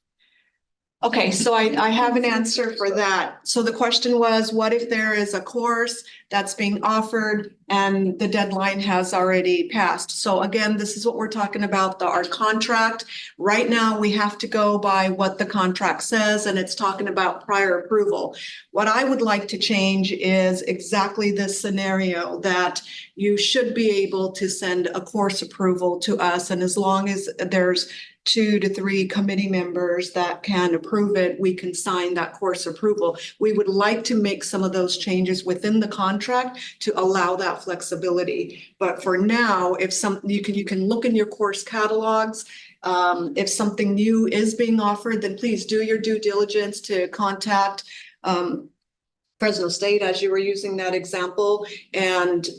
Okay, so I have an answer for that. So the question was, what if there is a course that's being offered and the deadline has already passed? So again, this is what we're talking about, our contract. Right now, we have to go by what the contract says, and it's talking about prior approval. What I would like to change is exactly this scenario, that you should be able to send a course approval to us, and as long as there's 2 to 3 committee members that can approve it, we can sign that course approval. We would like to make some of those changes within the contract to allow that flexibility. But for now, if you can look in your course catalogs. If something new is being offered, then please do your due diligence to contact Fresno State, as you were using that example. And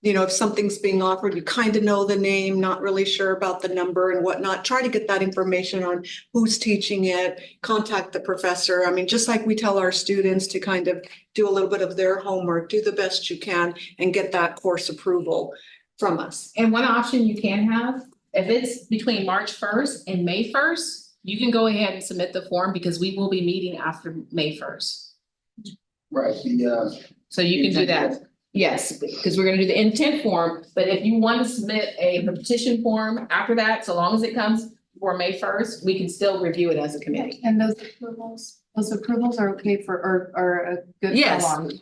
if something's being offered, you kind of know the name, not really sure about the number and whatnot, try to get that information on who's teaching it, contact the professor. I mean, just like we tell our students to kind of do a little bit of their homework, do the best you can and get that course approval from us. And one option you can have, if it's between March 1st and May 1st, you can go ahead and submit the form because we will be meeting after May 1st. Right, So you can do that. Yes, because we're gonna do the intent form, but if you want to submit a petition form after that, so long as it comes before May 1st, we can still review it as a committee. And those approvals are okay for, are a good Yes. for long.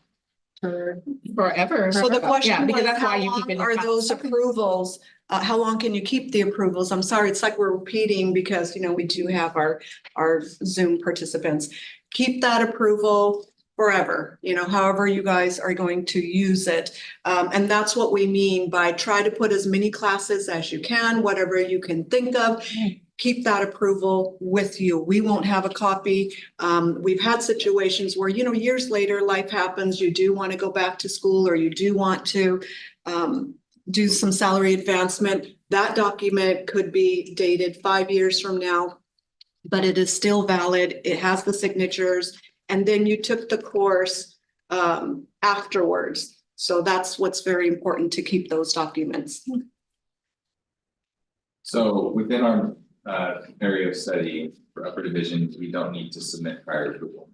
For, Forever. So the Yeah, question because was, that's why how you keep long it. are those approvals? How long can you keep the approvals? I'm sorry, it's like we're repeating because, we do have our Zoom participants. Keep that approval forever, however you guys are going to use it. And that's what we mean by try to put as many classes as you can, whatever you can think of. Keep that approval with you. We won't have a copy. We've had situations where, years later, life happens. You do want to go back to school or you do want to do some salary advancement. That document could be dated 5 years from now, but it is still valid. It has the signatures. And then you took the course afterwards. So that's what's very important, to keep those documents. So within our area of study for upper division, we don't need to submit prior approval.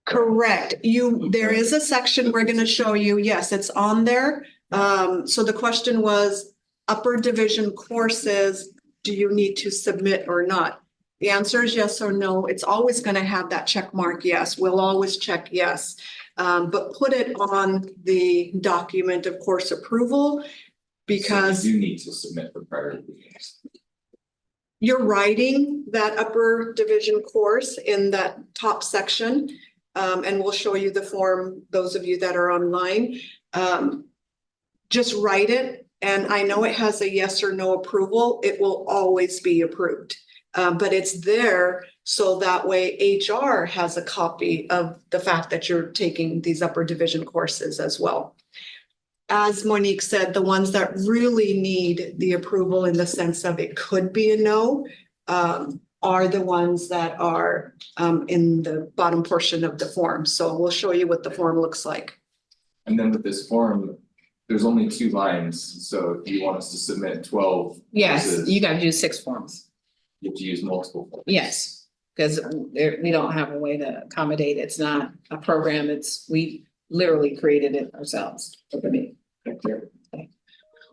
Correct. There is a section we're going to show you. Yes, it's on there. So the question was, upper division courses, do you need to submit or not? The answer is yes or no. It's always going to have that check mark. Yes, we'll always check yes. But put it on the document of course approval because So you do need to submit for prior meetings. you're writing that upper division course in that top section. And we'll show you the form, those of you that are online. Just write it. And I know it has a yes or no approval. It will always be approved. But it's there so that way HR has a copy of the fact that you're taking these upper division courses as well. As Monique said, the ones that really need the approval in the sense of it could be a no, are the ones that are in the bottom portion of the form. So we'll show you what the form looks like. And then with this form, there's only 2 lines, so if you want us to submit 12. Yes, courses, you gotta do 6 forms. You have to use multiple forms. Yes, because we don't have a way to accommodate. It's not a program. We literally created it ourselves for the meeting.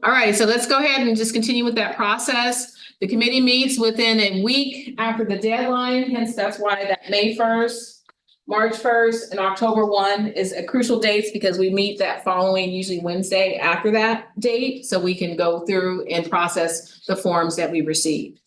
All right, so let's go ahead and just continue with that process. The committee meets within a week after the deadline, hence that's why that May 1st, March 1st, and October 1 is a crucial dates because we meet that following, usually Wednesday after that date, so we can go through and process the forms that we received.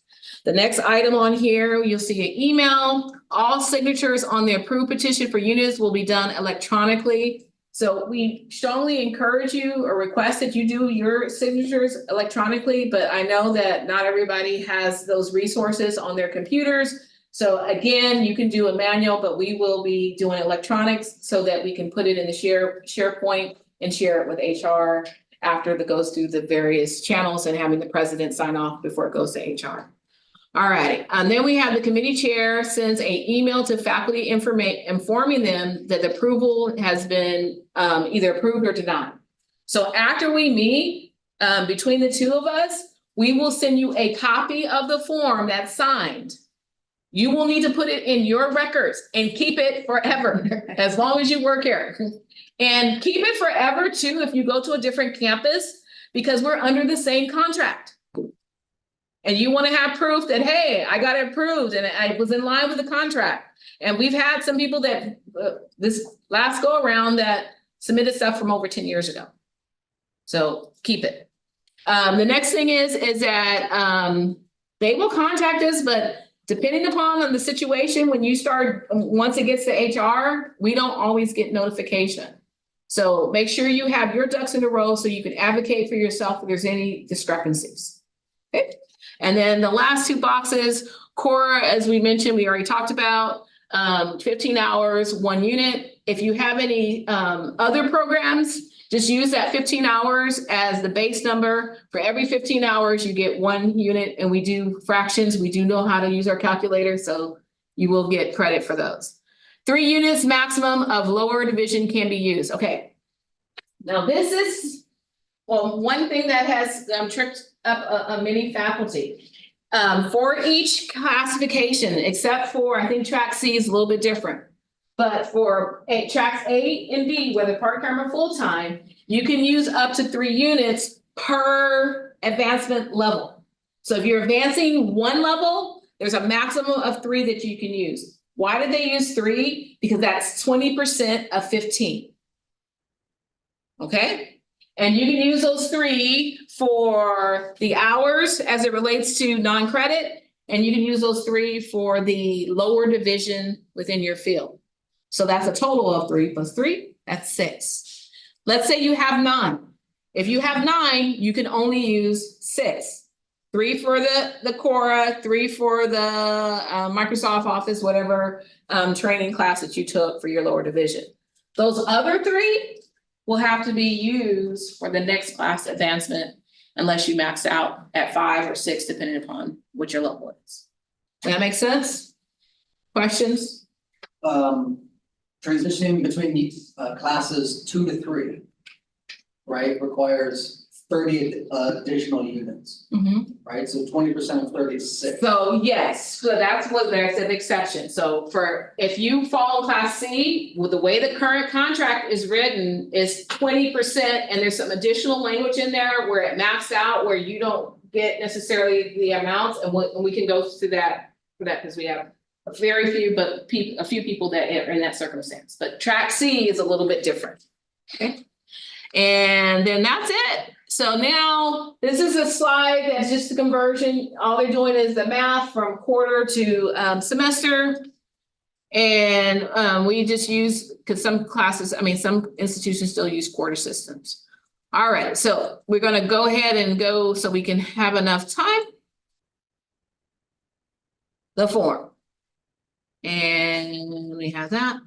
The next item on here, you'll see an email. All signatures on the approved petition for units will be done electronically. So we strongly encourage you or request that you do your signatures electronically, but I know that not everybody has those resources on their computers. So again, you can do a manual, but we will be doing electronics so that we can put it in the SharePoint and share it with HR after it goes through the various channels and having the president sign off before it goes to HR. All right, and then we have the committee chair sends an email to faculty informing them that the approval has been either approved or denied. So after we meet, between the 2 of us, we will send you a copy of the form that's signed. You will need to put it in your records and keep it forever, as long as you work here. And keep it forever too if you go to a different campus, because we're under the same contract. And you want to have proof that, hey, I got it approved and I was in line with the contract. And we've had some people that this last go around that submitted stuff from over 10 years ago. So keep it. The next thing is that they will contact us, but depending upon the situation, when you start, once it gets to HR, we don't always get notification. So make sure you have your ducks in a row so you can advocate for yourself if there's any discrepancies. Okay. And then the last 2 boxes, Cora, as we mentioned, we already talked about, 15 hours, 1 unit. If you have any other programs, just use that 15 hours as the base number. For every 15 hours, you get 1 unit, and we do fractions. We do know how to use our calculator, so you will get credit for those. 3 units maximum of lower division can be used. Okay. Now this is, well, one thing that has tripped up many faculty. For each classification, except for, I think track C is a little bit different. But for tracks A and B, whether part-time or full-time, you can use up to 3 units per advancement level. So if you're advancing 1 level, there's a maximum of 3 that you can use. Why did they use 3? Because that's 20% of 15. Okay? And you can use those 3 for the hours as it relates to non-credit, and you can use those 3 for the lower division within your field. So that's a total of 3 plus 3, that's 6. Let's say you have 9. If you have 9, you can only use 6. 3 for the Cora, 3 for the Microsoft Office, whatever training class that you took for your lower division. Those other 3 will have to be used for the next class advancement unless you max out at 5 or 6, depending upon what your level is. Does that make sense? Questions? Transitioning between classes 2 to 3, right, requires 30 additional units, right? So 20% of 30 is 6. So yes, so that's what there's an exception. So for, if you fall in class C, with the way the current contract is written is 20%. And there's some additional language in there where it maps out where you don't get necessarily the amounts, and we can go through that for that, because we have very few, but a few people that are in that circumstance. But track C is a little bit different. Okay. And then that's it. So now this is a slide that's just the conversion. All they're doing is the math from quarter to semester. And we just use, because some classes, I mean, some institutions still use quarter systems. All right, so we're going to go ahead and go so we can have enough time. The form. And we have that.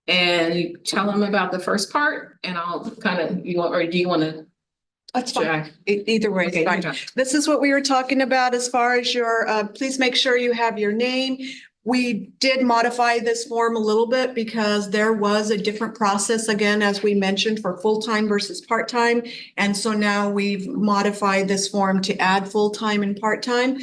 And you tell them about the first part, and I'll kind of, do you want to? That's fine. Jack? Either way, Okay, it's fine. you're done. This is what we were talking about as far as your, please make sure you have your name. We did modify this form a little bit because there was a different process, again, as we mentioned, for full-time versus part-time. And so now we've modified this form to add full-time and part-time.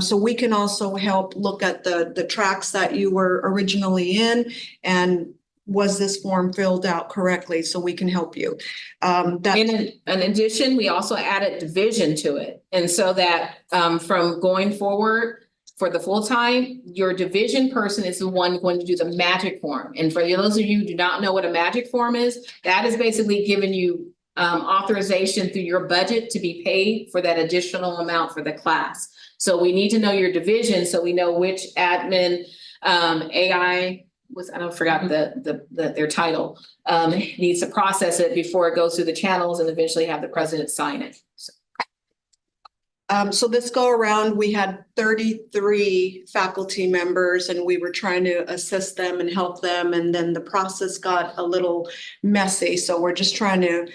So we can also help look at the tracks that you were originally in, and was this form filled out correctly, so we can help you. In addition, we also added division to it. And so that from going forward for the full-time, your division person is the one going to do the magic form. And for those of you who do not know what a magic form is, that is basically giving you authorization through your budget to be paid for that additional amount for the class. So we need to know your division so we know which admin, AI, I forgot their title, needs to process it before it goes through the channels and eventually have the president sign it. So this go around, we had 33 faculty members, and we were trying to assist them and help them. And then the process got a little messy. So we're just trying to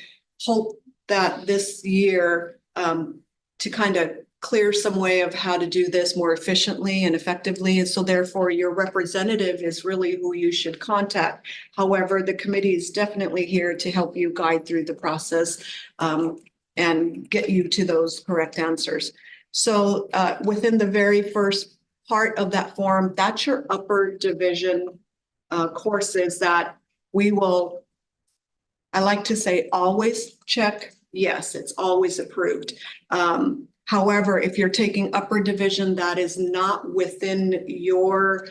hope that this year to kind of clear some way of how to do this more efficiently and effectively. And so therefore your representative is really who you should contact. However, the committee is definitely here to help you guide through the process and get you to those correct answers. So within the very first part of that form, that's your upper division courses that we will, I like to say, always check. Yes, it's always approved. However, if you're taking upper division that is not within your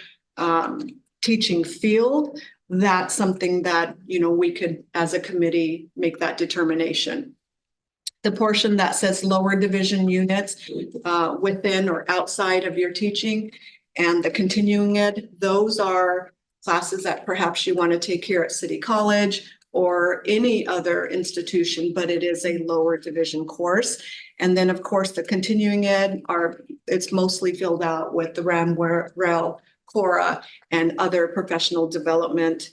teaching field, that's something that, you know, we could, as a committee, make that determination. The portion that says lower division units within or outside of your teaching and the continuing ed, those are classes that perhaps you want to take here at City College or any other institution, but it is a lower division course. And then, of course, the continuing ed it's mostly filled out with the REL, Cora, and other professional development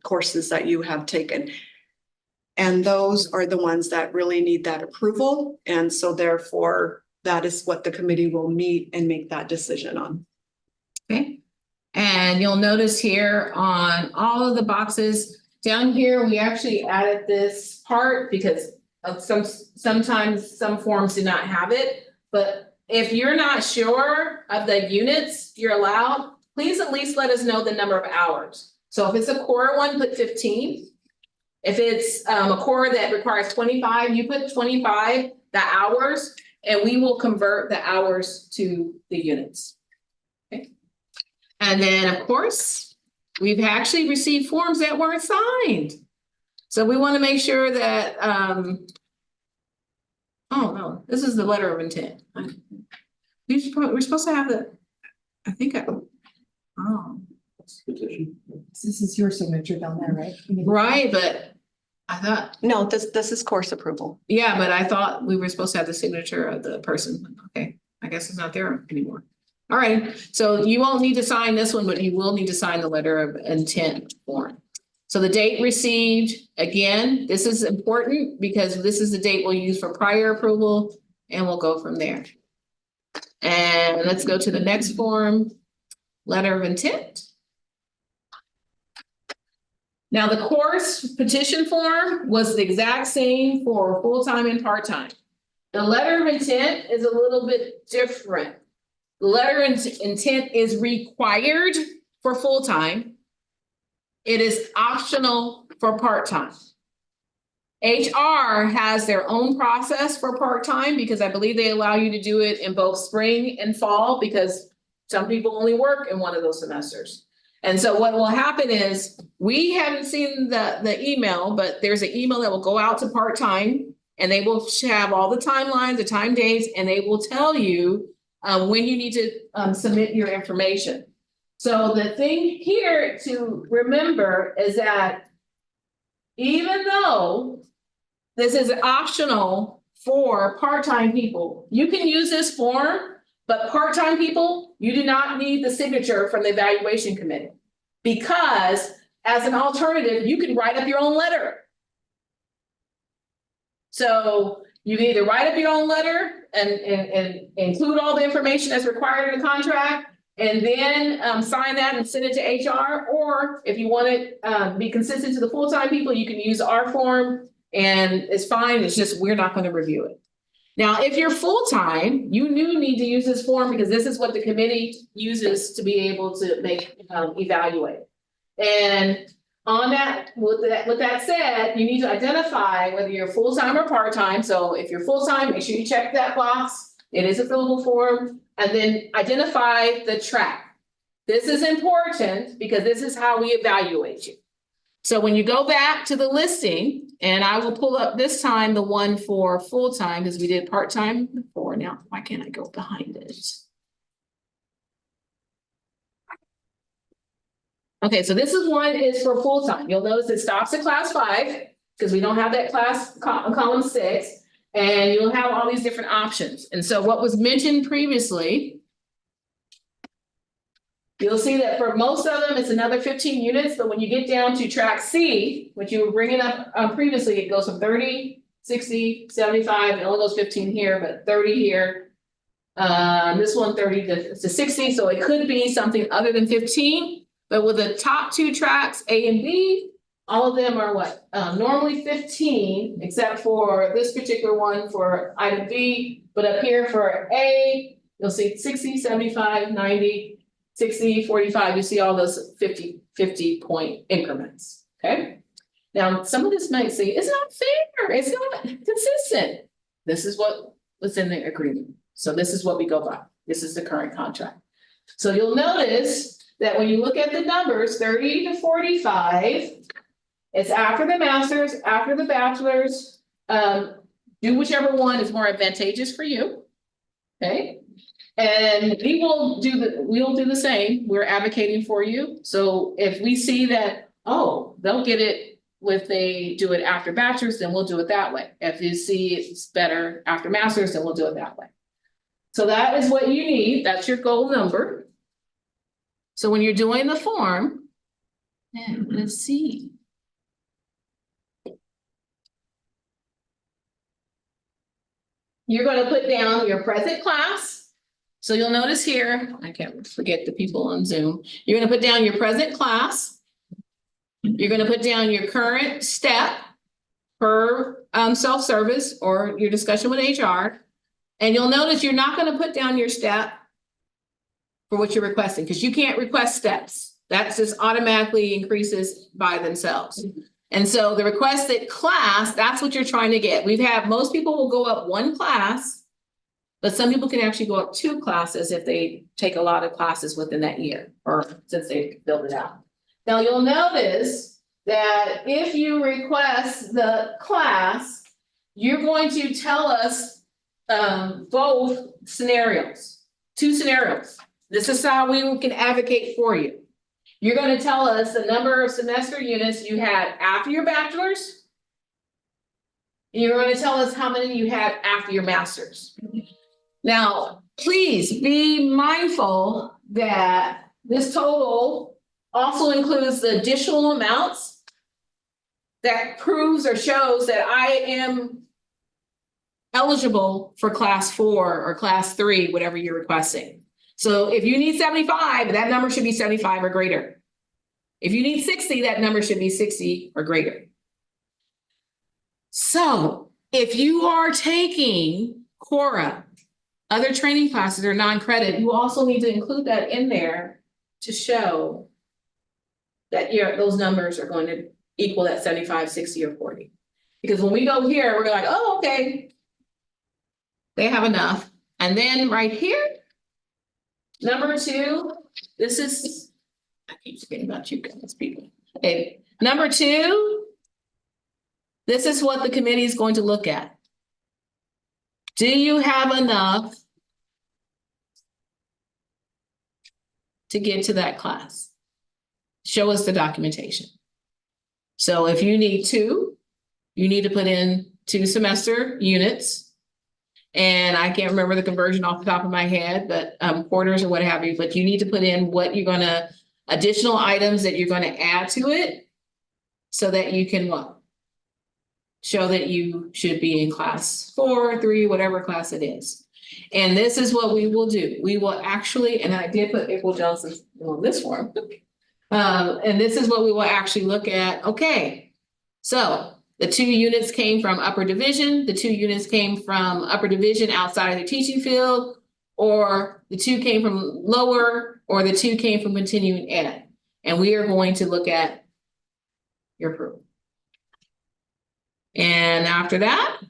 courses that you have taken. And those are the ones that really need that approval. And so therefore, that is what the committee will meet and make that decision on. Okay. And you'll notice here on all of the boxes down here, we actually added this part because of sometimes some forms do not have it. But if you're not sure of the units you're allowed, please at least let us know the number of hours. So if it's a core one, put 15. If it's a core that requires 25, you put 25, the hours, and we will convert the hours to the units. Okay. And then, of course, we've actually received forms that weren't signed. So we want to make sure that, oh no, this is the letter of intent. We're supposed to have This is your signature down there, right? right, but I thought, No, this is course approval. yeah, but I thought we were supposed to have the signature of the person. Okay, I guess it's not there anymore. All right, so you won't need to sign this one, but you will need to sign the letter of intent form. So the date received, again, this is important because this is the date we'll use for prior approval, and we'll go from there. And let's go to the next form, letter of intent. Now, the course petition form was the exact same for full-time and part-time. The letter of intent is a little bit different. The letter of intent is required for full-time. It is optional for part-time. HR has their own process for part-time because I believe they allow you to do it in both spring and fall because some people only work in one of those semesters. And so what will happen is, we haven't seen the email, but there's an email that will go out to part-time and they will have all the timelines, the time dates, and they will tell you when you need to submit your information. So the thing here to remember is that even though this is optional for part-time people, you can use this form, but part-time people, you do not need the signature from the evaluation committee. Because as an alternative, you can write up your own letter. So you can either write up your own letter and include all the information that's required in the contract, and then sign that and send it to HR. Or if you want to be consistent to the full-time people, you can use our form and it's fine. It's just, we're not going to review it. Now, if you're full-time, you do need to use this form because this is what the committee uses to be able to make, evaluate. And on that, with that said, you need to identify whether you're full-time or part-time. So if you're full-time, make sure you check that box. It is a fillable form. And then identify the track. This is important because this is how we evaluate you. So when you go back to the listing, and I will pull up this time the one for full-time because we did part-time before. Now, why can't I go behind it? Okay, so this is one is for full-time. You'll notice it stops at class 5 because we don't have that class column 6, and you'll have all these different options. And so what was mentioned previously, you'll see that for most of them, it's another 15 units, but when you get down to track C, which you were bringing up previously, it goes from 30, 60, 75, it only goes 15 here, but 30 here. This one 30 to 60, so it could be something other than 15. But with the top 2 tracks, A and B, all of them are what? Normally 15, except for this particular one for item B. But up here for A, you'll see 60, 75, 90, 60, 45. You see all those 50 point increments, okay? Now, some of this might say, it's not fair, it's not consistent. This is what was in the agreement. So this is what we go by. This is the current contract. So you'll notice that when you look at the numbers, 30 to 45, it's after the masters, after the bachelors, do whichever one is more advantageous for you, okay? And we'll do the same. We're advocating for you. So if we see that, oh, they'll get it if they do it after bachelors, then we'll do it that way. If you see it's better after masters, then we'll do it that way. So that is what you need. That's your goal number. So when you're doing the form, let's see. You're going to put down your present class. So you'll notice here, I can't forget the people on Zoom. You're going to put down your present class. You're going to put down your current step per self-service or your discussion with HR. And you'll notice you're not going to put down your step for what you're requesting, because you can't request steps. That just automatically increases by themselves. And so the requested class, that's what you're trying to get. Most people will go up 1 class, but some people can actually go up 2 classes if they take a lot of classes within that year or since they build it out. Now you'll notice that if you request the class, you're going to tell us both scenarios, 2 scenarios. This is how we can advocate for you. You're going to tell us the number of semester units you had after your bachelor's. And you're going to tell us how many you had after your master's. Now, please be mindful that this total also includes the additional amounts that proves or shows that I am eligible for class 4 or class 3, whatever you're requesting. So if you need 75, that number should be 75 or greater. If you need 60, that number should be 60 or greater. So if you are taking Quora, other training classes or non-credit, you also need to include that in there to show that those numbers are going to equal that 75, 60, or 40. Because when we go here, we're like, oh, okay. They have enough. And then right here, number 2, this is, I keep forgetting about you guys, people. Okay, number 2, this is what the committee is going to look at. Do you have enough to get to that class? Show us the documentation. So if you need 2, you need to put in 2 semester units. And I can't remember the conversion off the top of my head, but quarters or what have you, but you need to put in what you're gonna, additional items that you're gonna add to it so that you can what? Show that you should be in class 4, 3, whatever class it is. And this is what we will do. We will actually, and I did put April Johnson on this form. And this is what we will actually look at. Okay, so the 2 units came from upper division, the 2 units came from upper division outside of the teaching field, or the 2 came from lower, or the 2 came from continuing ed. And we are going to look at your proof. And after that,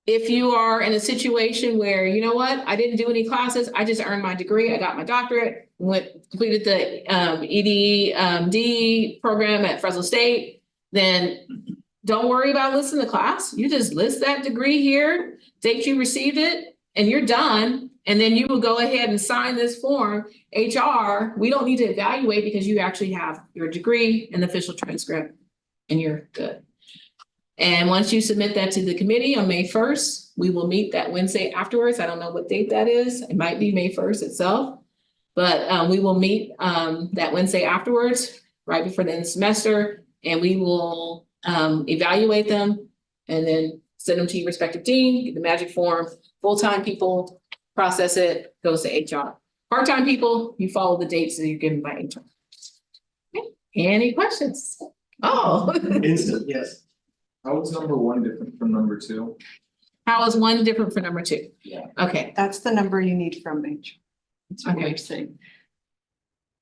if you are in a situation where, you know what, I didn't do any classes, I just earned my degree, I got my doctorate, completed the ED program at Fresno State, then don't worry about listing the class. You just list that degree here, date you received it, and you're done. And then you will go ahead and sign this form. HR, we don't need to evaluate because you actually have your degree and the official transcript, and you're good. And once you submit that to the committee on May 1st, we will meet that Wednesday afterwards. I don't know what date that is. It might be May 1st itself. But we will meet that Wednesday afterwards, right before the end of the semester, and we will evaluate them and then send them to your respective dean, get the magic form. Full-time people process it, goes to HR. Part-time people, you follow the dates that you're given by HR. Okay. Any questions? Oh. Instant, yes. How is number 1 different from number 2? How is 1 different from number 2? Yeah. Okay, That's the number you need from H. That's what Okay. we're saying.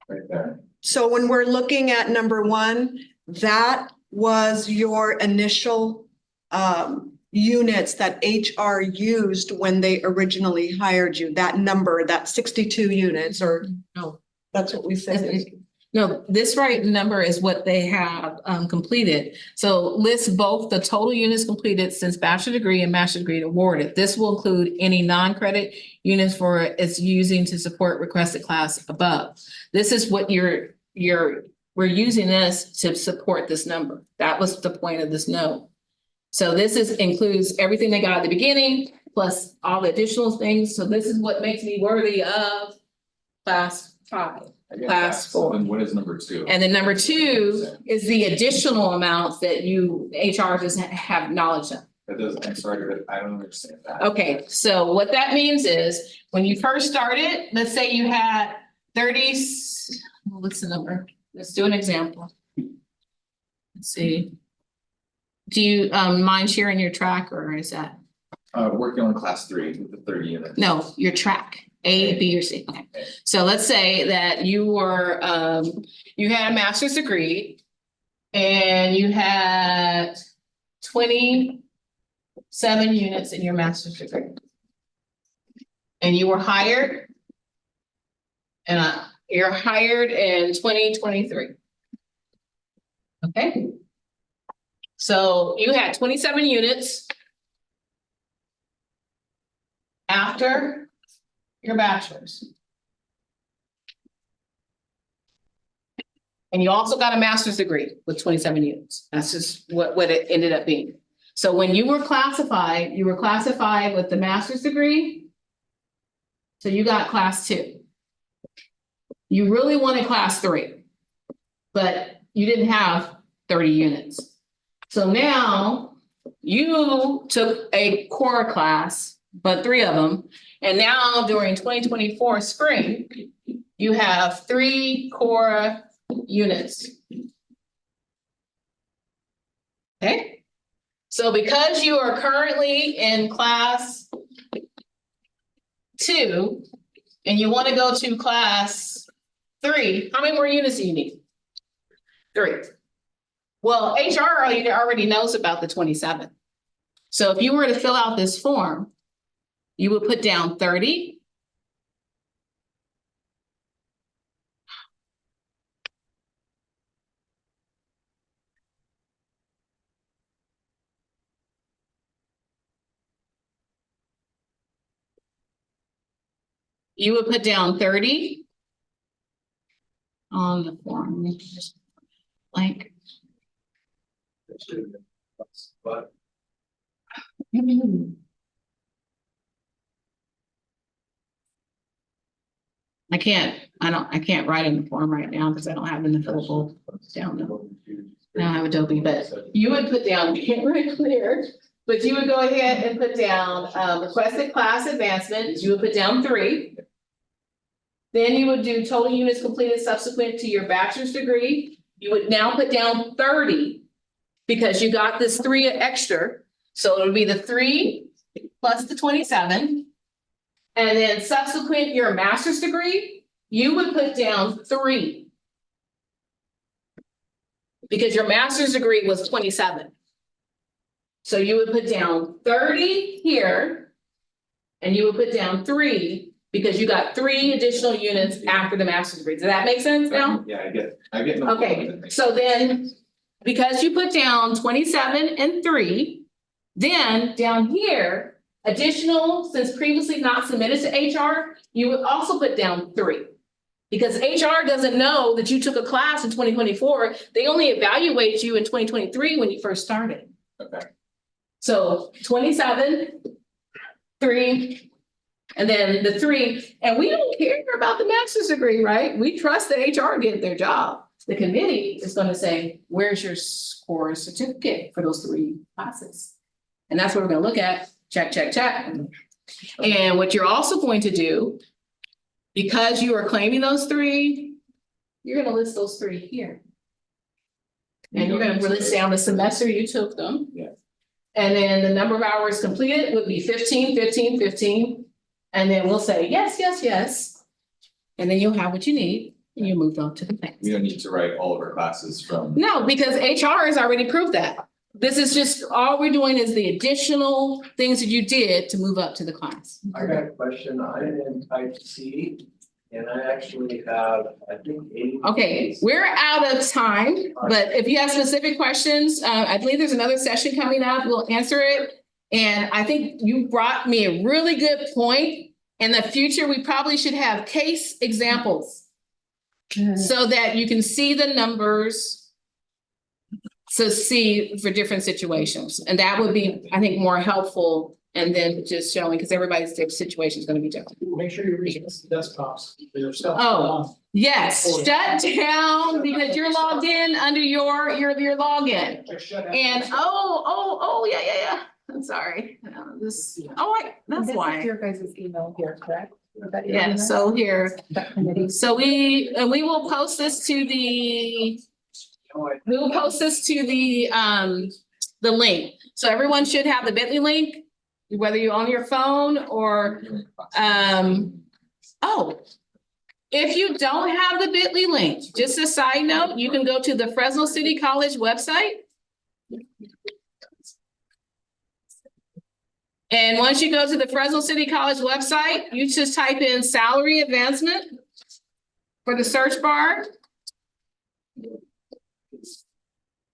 Right there. So when we're looking at number 1, that was your initial units that HR used when they originally hired you, that number, that 62 units, or no. that's what we said. No, this right number is what they have completed. So list both the total units completed since bachelor degree and master's degree awarded. This will include any non-credit units for it's using to support requested class above. This is what we're using this to support this number. That was the point of this note. So this includes everything they got at the beginning, plus all the additional things. So this is what makes me worthy of class 5. I get Class that. So 4. then what is number 2? And then number 2 is the additional amounts that HR doesn't have knowledge of. That doesn't, I'm sorry, I don't understand that. Okay, so what that means is, when you first started, let's say you had 30, what's the number? Let's do an example. Let's see. Do you mind sharing your track, or is that? Working on class 3 with the 30 units. No, your track, A, B, or C. Okay. So let's say that you were, you had a master's degree and you had 27 units in your master's degree. And you were hired. And you're hired in 2023. Okay. So you had 27 units after your bachelor's. And you also got a master's degree with 27 units. That's just what it ended up being. So when you were classified with the master's degree. So you got class 2. You really wanted class 3, but you didn't have 30 units. So now you took a core class, but 3 of them. And now during 2024 spring, you have 3 core units. Okay? So because you are currently in class 2 and you want to go to class 3, how many more units do you need? 3. Well, HR already knows about the 27. So if you were to fill out this form, you would put down 30. You would put down 30 on the form. Just blank. But I can't write in the form right now because I don't have the fillable down there. I don't have Adobe, but you would put down, get very clear, but you would go ahead and put down, requested class advancement, you would put down 3. Then you would do total units completed subsequent to your bachelor's degree. You would now put down 30 because you got this 3 extra. So it would be the 3 plus the 27. And then subsequent your master's degree, you would put down 3. Because your master's degree was 27. So you would put down 30 here. And you would put down 3 because you got 3 additional units after the master's degree. Does that make sense now? Yeah, I get. the Okay, point. so then, because you put down 27 and 3, then down here, additional, since previously not submitted to HR, you would also put down 3. Because HR doesn't know that you took a class in 2024, they only evaluate you in 2023 when you first started. Okay, So 27, 3, and then the 3, and we don't care about the master's degree, right? We trust that HR did their job. The committee is going to say, where's your score certificate for those 3 classes? And that's what we're going to look at. Check, check, check. And what you're also going to do, because you are claiming those 3, you're going to list those 3 here. And you're going to list down the semester you took them. Yeah. And then the number of hours completed would be 15, 15, 15. And then we'll say, yes, yes, yes. And then you'll have what you need and you move on to the next. we don't need to write all of our classes from. No, because HR has already proved that. This is just, all we're doing is the additional things that you did to move up to the class. I got a question. I'm in type C and I actually have, I think, 80. Okay, we're out of time, but if you have specific questions, I believe there's another session coming up. We'll answer it. And I think you brought me a really good point. In the future, we probably should have case examples so that you can see the numbers to see for different situations. And that would be, I think, more helpful. And then just showing, because everybody's situation is going to be different. Make sure you read the desktops. Their stuff. Oh, yes, shut down because you're logged in under your login. And yeah. I'm sorry. That's why. Your guys' email here, correct? Is that your Yeah, email? so here, That committee. so we will post this to the, the link. So everyone should have the Bitly link, whether you're on your phone or, if you don't have the Bitly link, just a side note, you can go to the Fresno City College website. And once you go to the Fresno City College website, you just type in salary advancement for the search bar.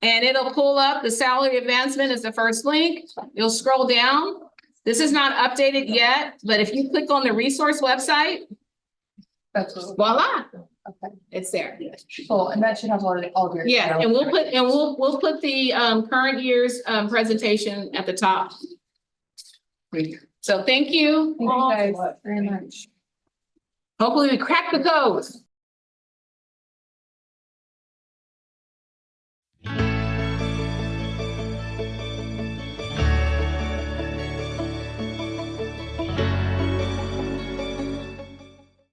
And it'll pull up the salary advancement as the first link. You'll scroll down. This is not updated yet, but if you click on the resource website, That's what. voila, Okay, it's there. cool. And that should have all of your. Yeah, and we'll put the current year's presentation at the top. So thank you. Thank you guys very much. Hopefully we crack the code.